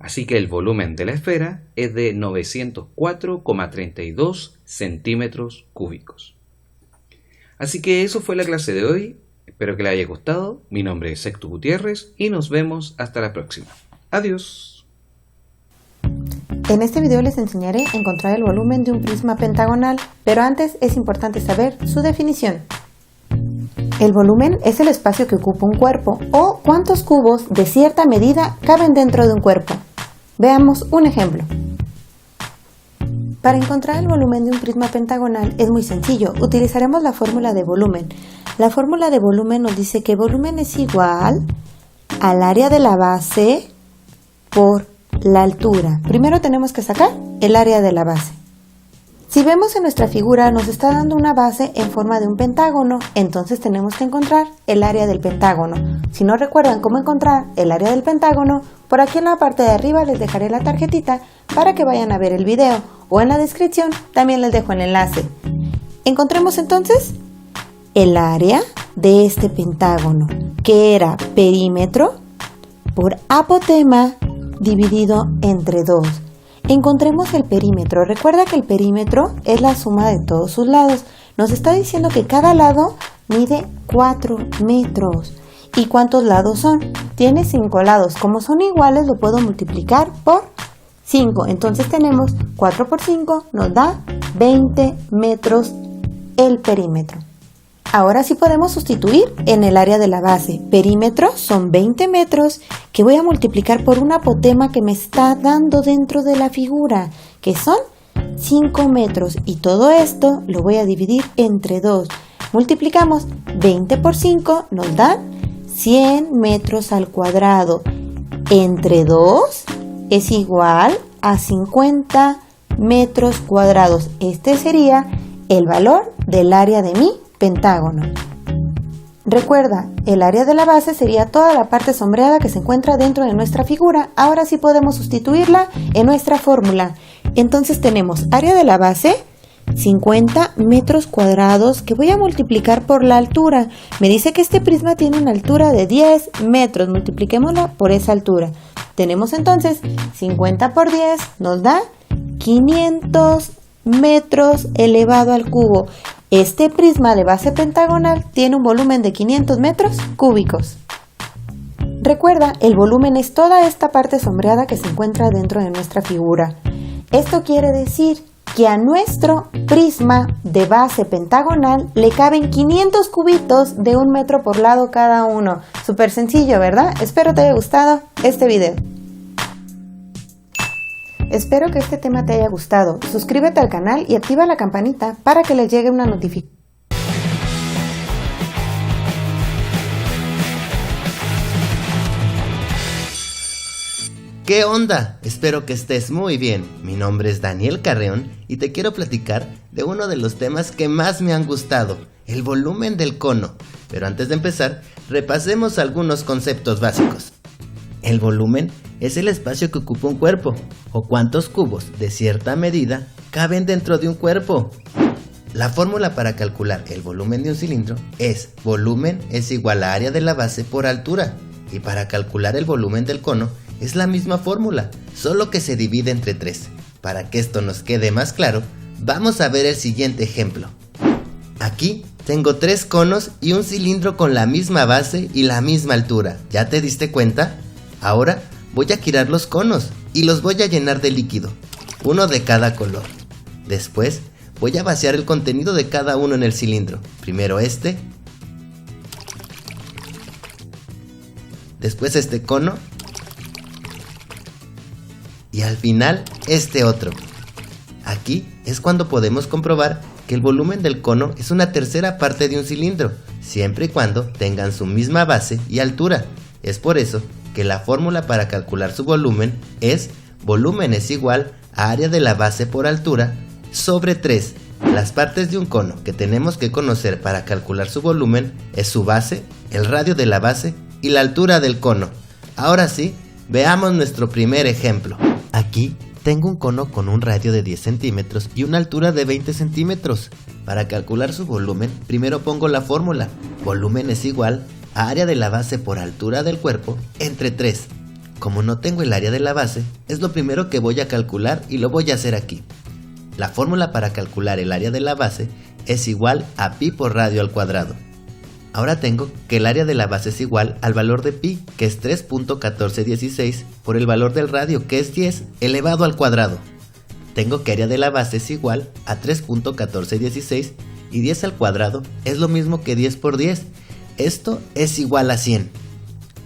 Así que el volumen de la esfera es de 904,32 centímetros cúbicos. Así que eso fue la clase de hoy. Espero que les haya gustado. Mi nombre es Héctor Gutiérrez y nos vemos hasta la próxima. Adiós. En este video les enseñaré a encontrar el volumen de un prisma pentagonal, pero antes es importante saber su definición. El volumen es el espacio que ocupa un cuerpo o cuántos cubos de cierta medida caben dentro de un cuerpo. Veamos un ejemplo. Para encontrar el volumen de un prisma pentagonal es muy sencillo, utilizaremos la fórmula de volumen. La fórmula de volumen nos dice que volumen es igual al área de la base por la altura. Primero tenemos que sacar el área de la base. Si vemos en nuestra figura nos está dando una base en forma de un pentágono, entonces tenemos que encontrar el área del pentágono. Si no recuerdan cómo encontrar el área del pentágono, por aquí en la parte de arriba les dejaré la tarjetita para que vayan a ver el video, o en la descripción también les dejo el enlace. Encontremos entonces el área de este pentágono, que era perímetro por apotema dividido entre 2. Encontremos el perímetro. Recuerda que el perímetro es la suma de todos sus lados. Nos está diciendo que cada lado mide 4 metros. ¿Y cuántos lados son? Tiene 5 lados. Como son iguales, lo puedo multiplicar por 5. Entonces tenemos 4 por 5, nos da 20 metros el perímetro. Ahora sí podemos sustituir en el área de la base. Perímetro son 20 metros que voy a multiplicar por un apotema que me está dando dentro de la figura, que son 5 metros. Y todo esto lo voy a dividir entre 2. Multiplicamos 20 por 5, nos da 100 metros al cuadrado. Entre 2 es igual a 50 metros cuadrados. Este sería el valor del área de mi pentágono. Recuerda, el área de la base sería toda la parte sombreada que se encuentra dentro de nuestra figura. Ahora sí podemos sustituirla en nuestra fórmula. Entonces tenemos área de la base, 50 metros cuadrados, que voy a multiplicar por la altura. Me dice que este prisma tiene una altura de 10 metros. Multipliquémosla por esa altura. Tenemos entonces 50 por 10 nos da 500 metros elevado al cubo. Este prisma de base pentagonal tiene un volumen de 500 metros cúbicos. Recuerda, el volumen es toda esta parte sombreada que se encuentra dentro de nuestra figura. Esto quiere decir que a nuestro prisma de base pentagonal le caben 500 cubitos de 1 metro por lado cada uno. Súper sencillo, ¿verdad? Espero te haya gustado este video. Espero que este tema te haya gustado. Suscríbete al canal y activa la campanita para que les llegue una notificación. ¿Qué onda? Espero que estés muy bien. Mi nombre es Daniel Carreón y te quiero platicar de uno de los temas que más me han gustado, el volumen del cono. Pero antes de empezar, repasemos algunos conceptos básicos. El volumen es el espacio que ocupa un cuerpo, o cuántos cubos de cierta medida caben dentro de un cuerpo. La fórmula para calcular el volumen de un cilindro es volumen es igual a área de la base por altura, y para calcular el volumen del cono es la misma fórmula, solo que se divide entre 3. Para que esto nos quede más claro, vamos a ver el siguiente ejemplo. Aquí tengo 3 conos y un cilindro con la misma base y la misma altura. ¿Ya te diste cuenta? Ahora voy a girar los conos y los voy a llenar de líquido, uno de cada color. Después voy a vaciar el contenido de cada uno en el cilindro. Primero este, después este cono y al final este otro. Aquí es cuando podemos comprobar que el volumen del cono es una tercera parte de un cilindro, siempre y cuando tengan su misma base y altura. Es por eso que la fórmula para calcular su volumen es volumen es igual a área de la base por altura sobre 3. Las partes de un cono que tenemos que conocer para calcular su volumen es su base, el radio de la base y la altura del cono. Ahora sí, veamos nuestro primer ejemplo. Aquí tengo un cono con un radio de 10 centímetros y una altura de 20 centímetros. Para calcular su volumen, primero pongo la fórmula. Volumen es igual a área de la base por altura del cuerpo entre 3. Como no tengo el área de la base, es lo primero que voy a calcular y lo voy a hacer aquí. La fórmula para calcular el área de la base es igual a pi por radio al cuadrado. Ahora tengo que el área de la base es igual al valor de pi, que es 3.1416, por el valor del radio, que es 10 elevado al cuadrado. Tengo que área de la base es igual a 3.1416 y 10 al cuadrado es lo mismo que 10 por 10. Esto es igual a 100.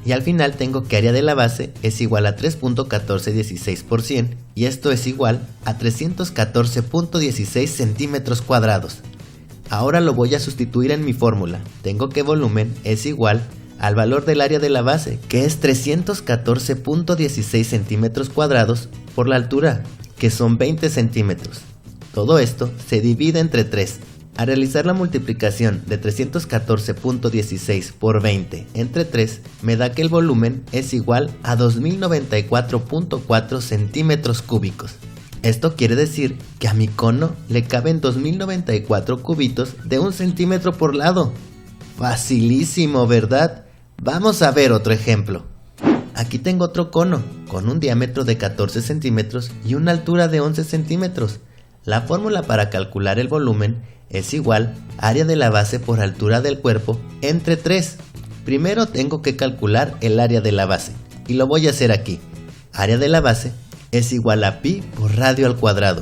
Y al final tengo que área de la base es igual a 3.1416 por 100 y esto es igual a 314.16 centímetros cuadrados. Ahora lo voy a sustituir en mi fórmula. Tengo que volumen es igual al valor del área de la base, que es 314.16 centímetros cuadrados, por la altura, que son 20 centímetros. Todo esto se divide entre 3. Al realizar la multiplicación de 314.16 por 20 entre 3, me da que el volumen es igual a 2094.4 centímetros cúbicos. Esto quiere decir que a mi cono le caben 2094 cubitos de 1 centímetro por lado. Facilísimo, ¿verdad? Vamos a ver otro ejemplo. Aquí tengo otro cono, con un diámetro de 14 centímetros y una altura de 11 centímetros. La fórmula para calcular el volumen es igual área de la base por altura del cuerpo entre 3. Primero tengo que calcular el área de la base, y lo voy a hacer aquí. Área de la base es igual a pi por radio al cuadrado.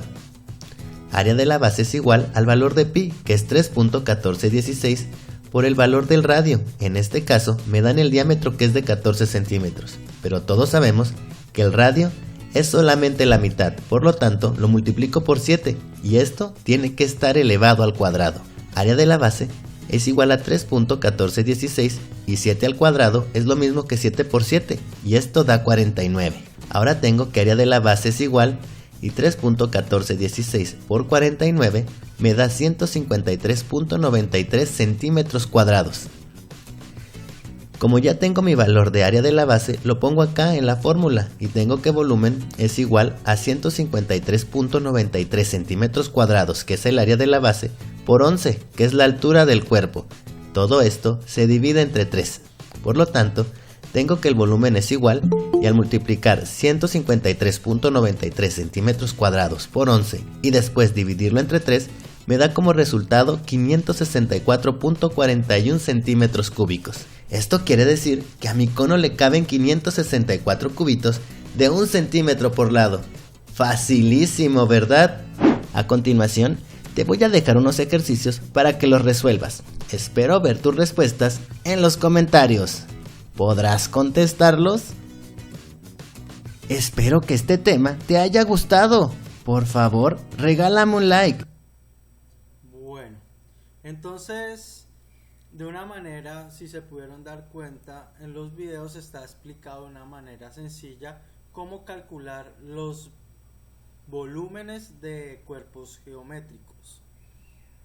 Área de la base es igual al valor de pi, que es 3.1416, por el valor del radio. En este caso me dan el diámetro, que es de 14 centímetros, pero todos sabemos que el radio es solamente la mitad, por lo tanto lo multiplico por 7 y esto tiene que estar elevado al cuadrado. Área de la base es igual a 3.1416 y 7 al cuadrado es lo mismo que 7 por 7 y esto da 49. Ahora tengo que área de la base es igual y 3.1416 por 49 me da 153.93 centímetros cuadrados. Como ya tengo mi valor de área de la base, lo pongo acá en la fórmula y tengo que volumen es igual a 153.93 centímetros cuadrados, que es el área de la base, por 11, que es la altura del cuerpo. Todo esto se divide entre 3. Por lo tanto, tengo que el volumen es igual y al multiplicar 153.93 centímetros cuadrados por 11 y después dividirlo entre 3, me da como resultado 564.41 centímetros cúbicos. Esto quiere decir que a mi cono le caben 564 cubitos de 1 centímetro por lado. Facilísimo, ¿verdad? A continuación, te voy a dejar unos ejercicios para que los resuelvas. Espero ver tus respuestas en los comentarios. ¿Podrás contestarlos? Espero que este tema te haya gustado. Por favor, regálame un like. Bueno, entonces, de una manera, si se pudieron dar cuenta, en los videos está explicado de una manera sencilla cómo calcular los volúmenes de cuerpos geométricos.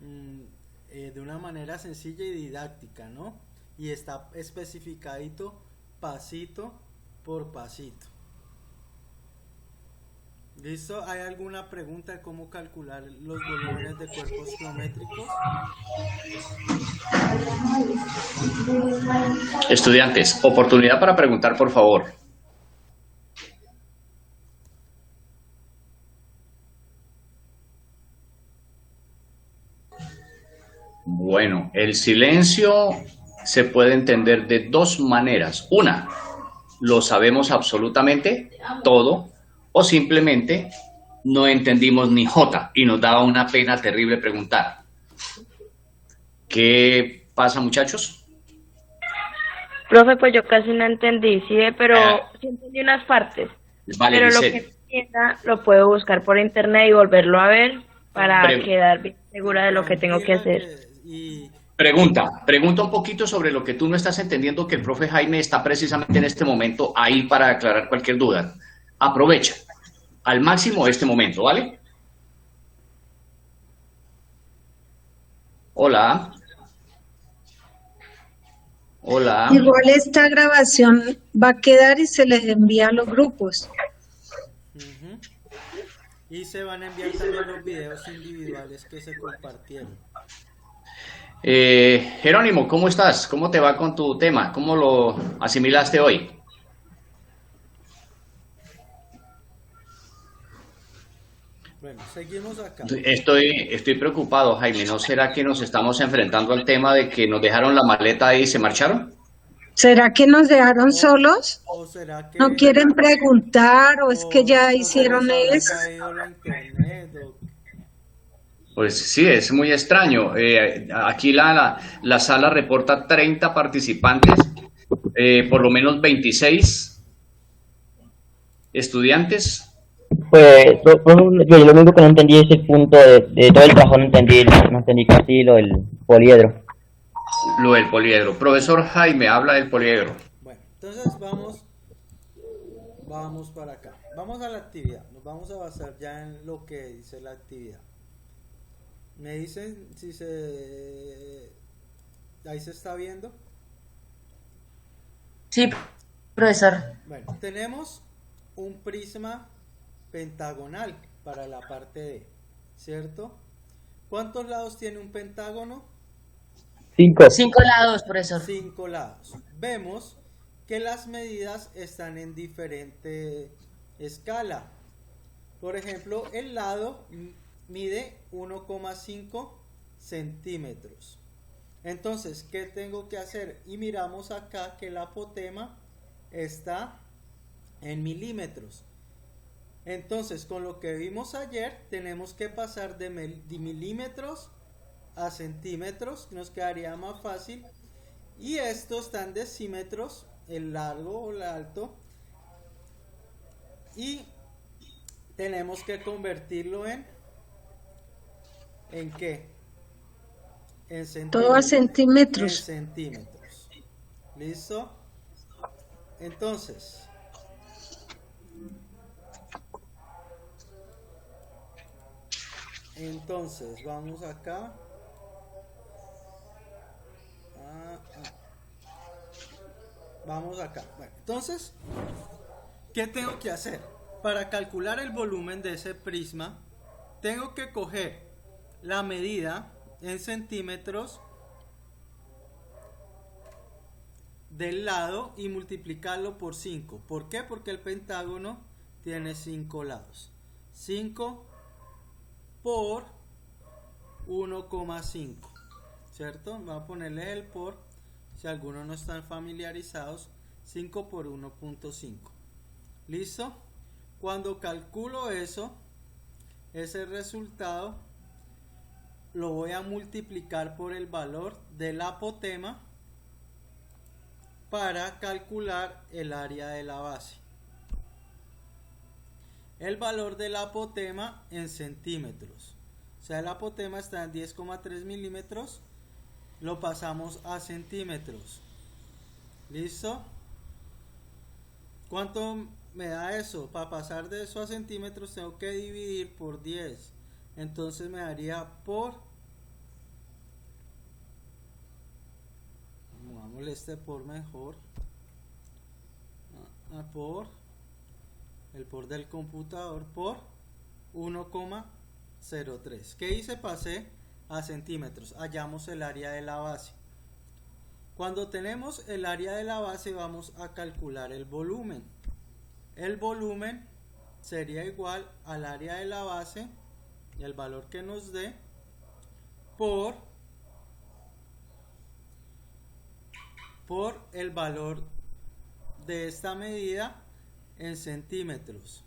De una manera sencilla y didáctica, ¿no? Y está especificadito pasito por pasito. ¿Listo? ¿Hay alguna pregunta de cómo calcular los volúmenes de cuerpos geométricos? Estudiantes, oportunidad para preguntar, por favor. Bueno, el silencio se puede entender de dos maneras. Una, lo sabemos absolutamente todo, o simplemente no entendimos ni jota y nos daba una pena terrible preguntar. ¿Qué pasa, muchachos? Profe, pues yo casi no entendí, sí, pero sí entendí unas partes. Vale, pero Giselle, lo que entienda lo puedo buscar por internet y volverlo a ver para quedar bien segura de lo que tengo que hacer. Pregunta un poquito sobre lo que tú no estás entendiendo, que el profe Jaime está precisamente en este momento ahí para aclarar cualquier duda. Aprovecha al máximo este momento, ¿vale? Hola. Hola. Igual esta grabación va a quedar y se les envía a los grupos. Y se van a enviar también los videos individuales que se compartieron. Jerónimo, ¿cómo estás? ¿Cómo te va con tu tema? ¿Cómo lo asimilaste hoy? Bueno, seguimos acá. Estoy preocupado, Jaime. ¿No será que nos estamos enfrentando al tema de que nos dejaron la maleta ahí y se marcharon? ¿Será que nos dejaron solos? ¿O será que ¿No quieren preguntar o es que ya hicieron eso? Pues sí, es muy extraño. Aquí la sala reporta 30 participantes, por lo menos 26 estudiantes. Pues yo lo único que no entendí es el punto de todo el trabajo, no entendí casi lo del poliedro. Lo del poliedro. Profesor Jaime, habla del poliedro. Bueno, entonces vamos para acá. Vamos a la actividad. Nos vamos a basar ya en lo que dice la actividad. Me dicen si ahí se está viendo. Sí, profesor. Bueno, tenemos un prisma pentagonal para la parte D, ¿cierto? ¿Cuántos lados tiene un pentágono? 5. 5 lados, profesor. 5 lados. Vemos que las medidas están en diferente escala. Por ejemplo, el lado mide 1,5 centímetros. Entonces, ¿qué tengo que hacer? Y miramos acá que el apotema está en milímetros. Entonces, con lo que vimos ayer, tenemos que pasar de milímetros a centímetros, nos quedaría más fácil. Y esto está en decímetros, el largo o el alto. Y tenemos que convertirlo ¿en qué? En centímetros. Todo a centímetros. En centímetros. ¿Listo? Entonces, vamos acá. Vamos acá. Bueno, entonces, ¿qué tengo que hacer? Para calcular el volumen de ese prisma, tengo que coger la medida en centímetros del lado y multiplicarlo por 5. ¿Por qué? Porque el pentágono tiene 5 lados. 5 por 1,5, ¿cierto? Voy a ponerle el por, si algunos no están familiarizados. 5 por 1,5. ¿Listo? Cuando calculo eso, ese resultado lo voy a multiplicar por el valor del apotema para calcular el área de la base. El valor del apotema en centímetros. O sea, el apotema está en 10,3 milímetros. Lo pasamos a centímetros. ¿Listo? ¿Cuánto me da eso? Para pasar de eso a centímetros tengo que dividir por 10. Entonces me daría por... Pongámosle este por mejor. Por... El por del computador por 1,03. ¿Qué hice? Pasé a centímetros. Hallamos el área de la base. Cuando tenemos el área de la base vamos a calcular el volumen. El volumen sería igual al área de la base y el valor que nos dé por el valor de esta medida en centímetros.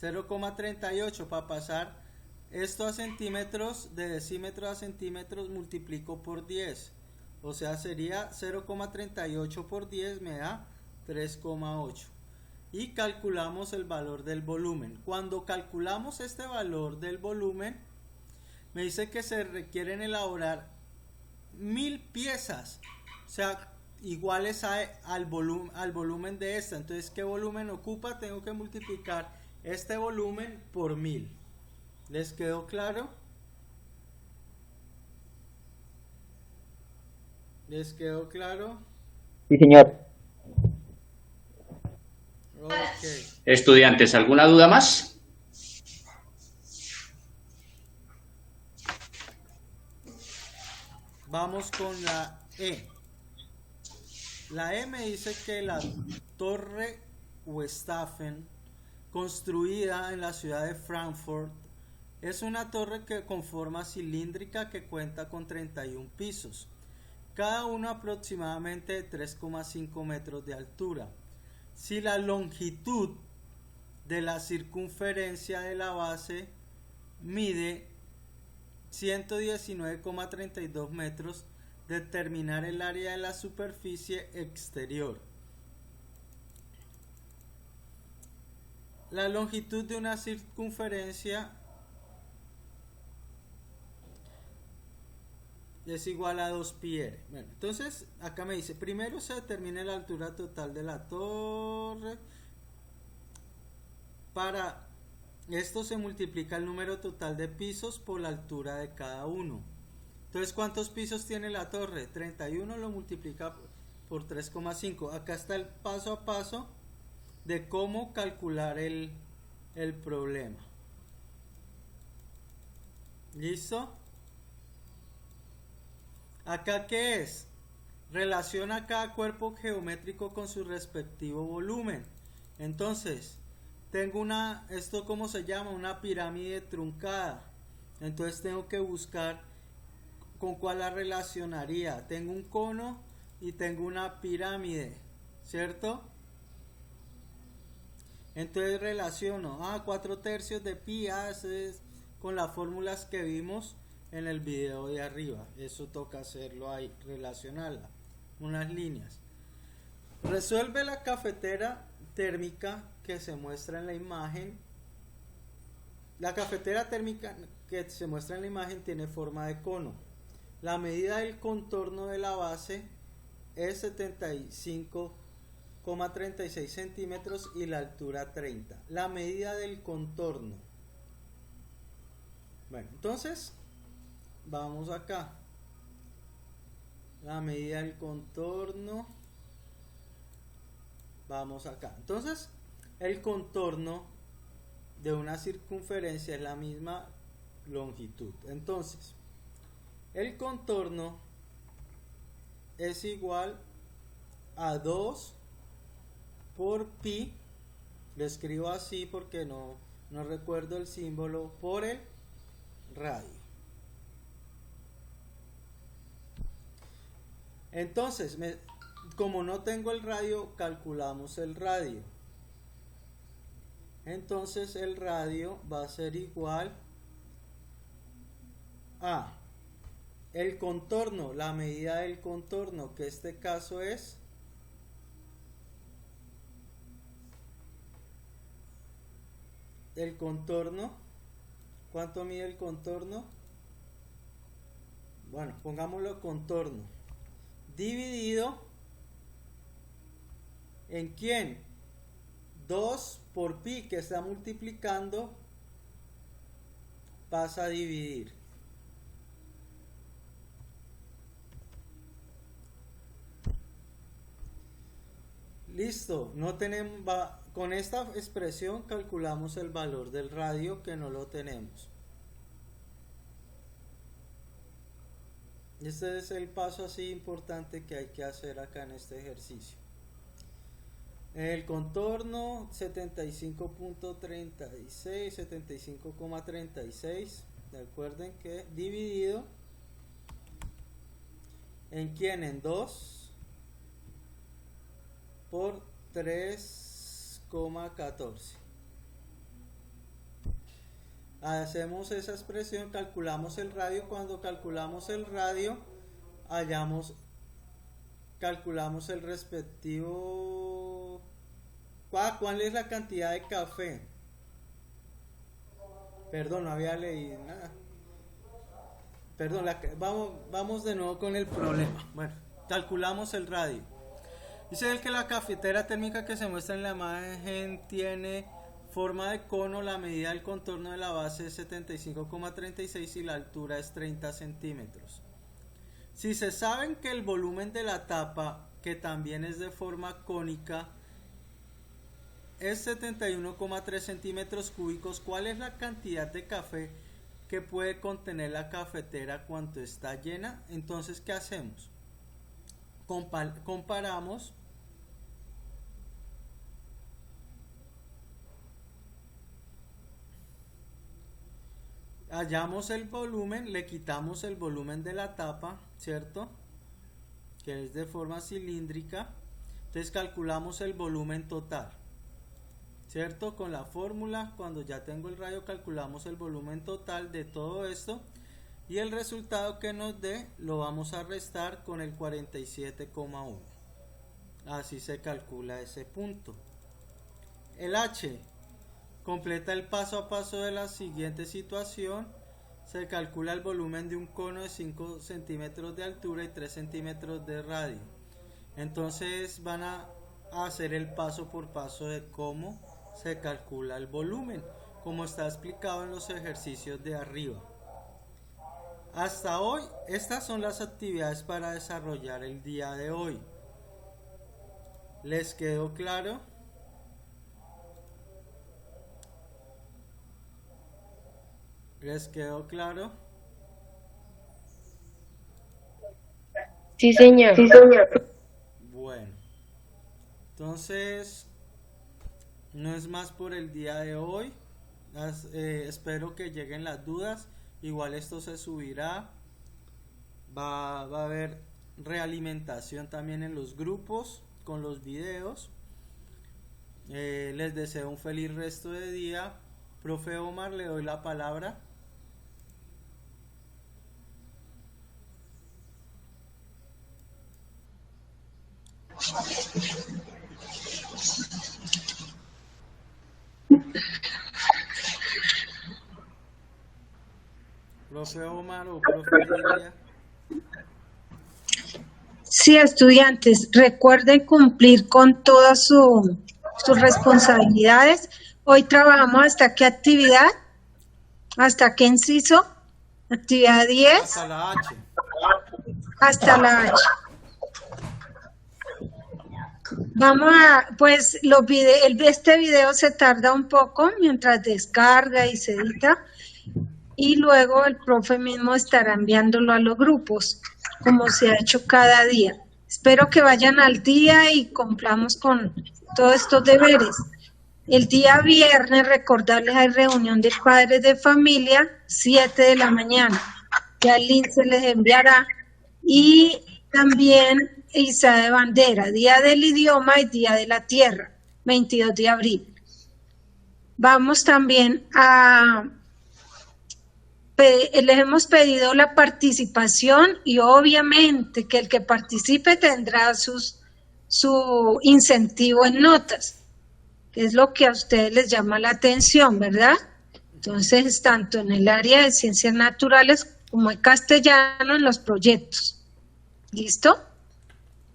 0,38. Para pasar esto a centímetros, de decímetros a centímetros multiplico por 10, o sea sería 0,38 por 10 me da 3,8. y calculamos el valor del volumen. Cuando calculamos este valor del volumen, me dice que se requieren elaborar 1000 piezas, o sea, iguales al volumen de esta. Entonces, ¿qué volumen ocupa? Tengo que multiplicar este volumen por 1000. ¿Les quedó claro? ¿Les quedó claro? Sí, señor. Okay. Estudiantes, ¿alguna duda más? Vamos con la E. La E me dice que la torre Westhafen construida en la ciudad de Frankfurt. Es una torre con forma cilíndrica que cuenta con 31 pisos, cada uno aproximadamente de 3,5 metros de altura. Si la longitud de la circunferencia de la base mide 119,32 metros, determinar el área de la superficie exterior. La longitud de una circunferencia es igual a 2πr. Bueno, entonces acá me dice, primero se determina la altura total de la torre. Para esto se multiplica el número total de pisos por la altura de cada uno. Entonces, ¿cuántos pisos tiene la torre? 31 lo multiplica por 3,5. Acá está el paso a paso de cómo calcular el problema. ¿Listo? Acá, ¿qué es? Relaciona cada cuerpo geométrico con su respectivo volumen. Entonces, tengo esto ¿cómo se llama? Una pirámide truncada. Entonces tengo que buscar con cuál la relacionaría. Tengo un cono y tengo una pirámide, ¿cierto? Entonces relaciono 4/3 de pi, es con las fórmulas que vimos en el video de arriba. Eso toca hacerlo ahí, relacionarla, unas líneas. Resuelve la cafetera térmica que se muestra en la imagen. La cafetera térmica que se muestra en la imagen tiene forma de cono. La medida del contorno de la base es 75,36 centímetros y la altura 30. La medida del contorno. Bueno, entonces vamos acá. La medida del contorno. Vamos acá. Entonces, el contorno de una circunferencia es la misma longitud. Entonces, el contorno es igual a 2 por pi. Lo escribo así porque no recuerdo el símbolo, por el radio. Entonces, como no tengo el radio, calculamos el radio. Entonces el radio va a ser igual a el contorno, la medida del contorno, que este caso es el contorno. ¿Cuánto mide el contorno? Bueno, pongámoslo contorno dividido ¿en quién? 2 por pi, que está multiplicando, pasa a dividir. Listo, no tenemos, con esta expresión calculamos el valor del radio, que no lo tenemos. Este es el paso así importante que hay que hacer acá en este ejercicio. El contorno 75.36, 75,36. Recuerden que dividido ¿en quién? En 2 por 3,14. Hacemos esa expresión, calculamos el radio. Cuando calculamos el radio, calculamos el respectivo. ¿Cuál es la cantidad de café? Perdón, no había leído nada. Perdón, vamos de nuevo con el problema. Bueno, calculamos el radio. Dice que la cafetera térmica que se muestra en la imagen tiene forma de cono. La medida del contorno de la base es 75,36 y la altura es 30 centímetros. Si se saben que el volumen de la tapa, que también es de forma cónica, es 71,3 centímetros cúbicos, ¿cuál es la cantidad de café que puede contener la cafetera cuando está llena? Entonces, ¿qué hacemos? Comparamos hallamos el volumen, le quitamos el volumen de la tapa, ¿cierto? Que es de forma cilíndrica. Entonces calculamos el volumen total, ¿cierto? Con la fórmula, cuando ya tengo el radio, calculamos el volumen total de todo esto. Y el resultado que nos dé lo vamos a restar con el 47,1. Así se calcula ese punto. El H completa el paso a paso de la siguiente situación. Se calcula el volumen de un cono de 5 centímetros de altura y 3 centímetros de radio. Entonces van a hacer el paso por paso de cómo se calcula el volumen, como está explicado en los ejercicios de arriba. Hasta hoy, estas son las actividades para desarrollar el día de hoy. ¿Les quedó claro? ¿Les quedó claro? Sí, señor. Sí, señor. Bueno, entonces no es más por el día de hoy. Espero que lleguen las dudas. Igual esto se subirá. Va a haber realimentación también en los grupos con los videos. Les deseo un feliz resto de día. Profe Omar, le doy la palabra. Profe Omar o profe Lidia. Sí, estudiantes, recuerden cumplir con todas sus responsabilidades. Hoy trabajamos hasta qué actividad, hasta qué inciso, actividad 10. Hasta la H. Hasta la H. Vamos a, pues este video se tarda un poco mientras descarga y se edita, y luego el profe mismo estará enviándolo a los grupos, como se ha hecho cada día. Espero que vayan al día y cumplamos con todos estos deberes. El día viernes, recordarles, hay reunión de padres de familia, 7 de la mañana. Ya el link se les enviará. Y también izada de bandera, Día del Idioma y Día de la Tierra, 22 de abril. Vamos también les hemos pedido la participación, y obviamente que el que participe tendrá su incentivo en notas, que es lo que a ustedes les llama la atención, ¿verdad? Entonces, tanto en el área de ciencias naturales como en castellano en los proyectos. ¿Listo?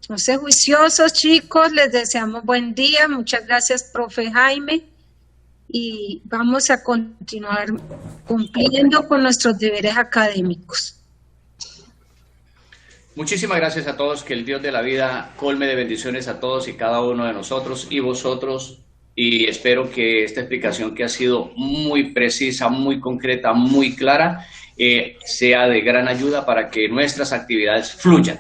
Entonces, juiciosos, chicos, les deseamos buen día. Muchas gracias, profe Jaime. Y vamos a continuar cumpliendo con nuestros deberes académicos. Muchísimas gracias a todos, que el Dios de la vida colme de bendiciones a todos y cada uno de nosotros y vosotros, y espero que esta explicación, que ha sido muy precisa, muy concreta, muy clara, sea de gran ayuda para que nuestras actividades fluyan.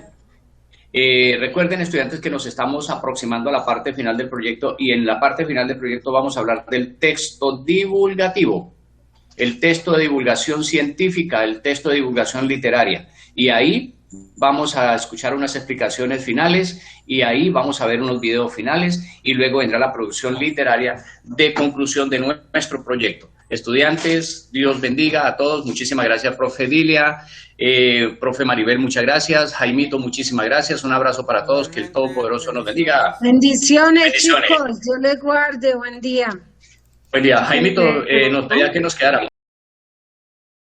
Recuerden, estudiantes, que nos estamos aproximando a la parte final del proyecto, y en la parte final del proyecto vamos a hablar del texto divulgativo, el texto de divulgación científica, el texto de divulgación literaria, y ahí vamos a escuchar unas explicaciones finales, y ahí vamos a ver unos videos finales, y luego vendrá la producción literaria de conclusión de nuestro proyecto. Estudiantes, Dios bendiga a todos. Muchísimas gracias, profe Dilia, profe Maribel, muchas gracias. Jaimito, muchísimas gracias. Un abrazo para todos, que el Todopoderoso nos bendiga. Bendiciones, chicos, Dios les guarde, buen día. Buen día. Jaimito, nos pedía que nos quedáramos.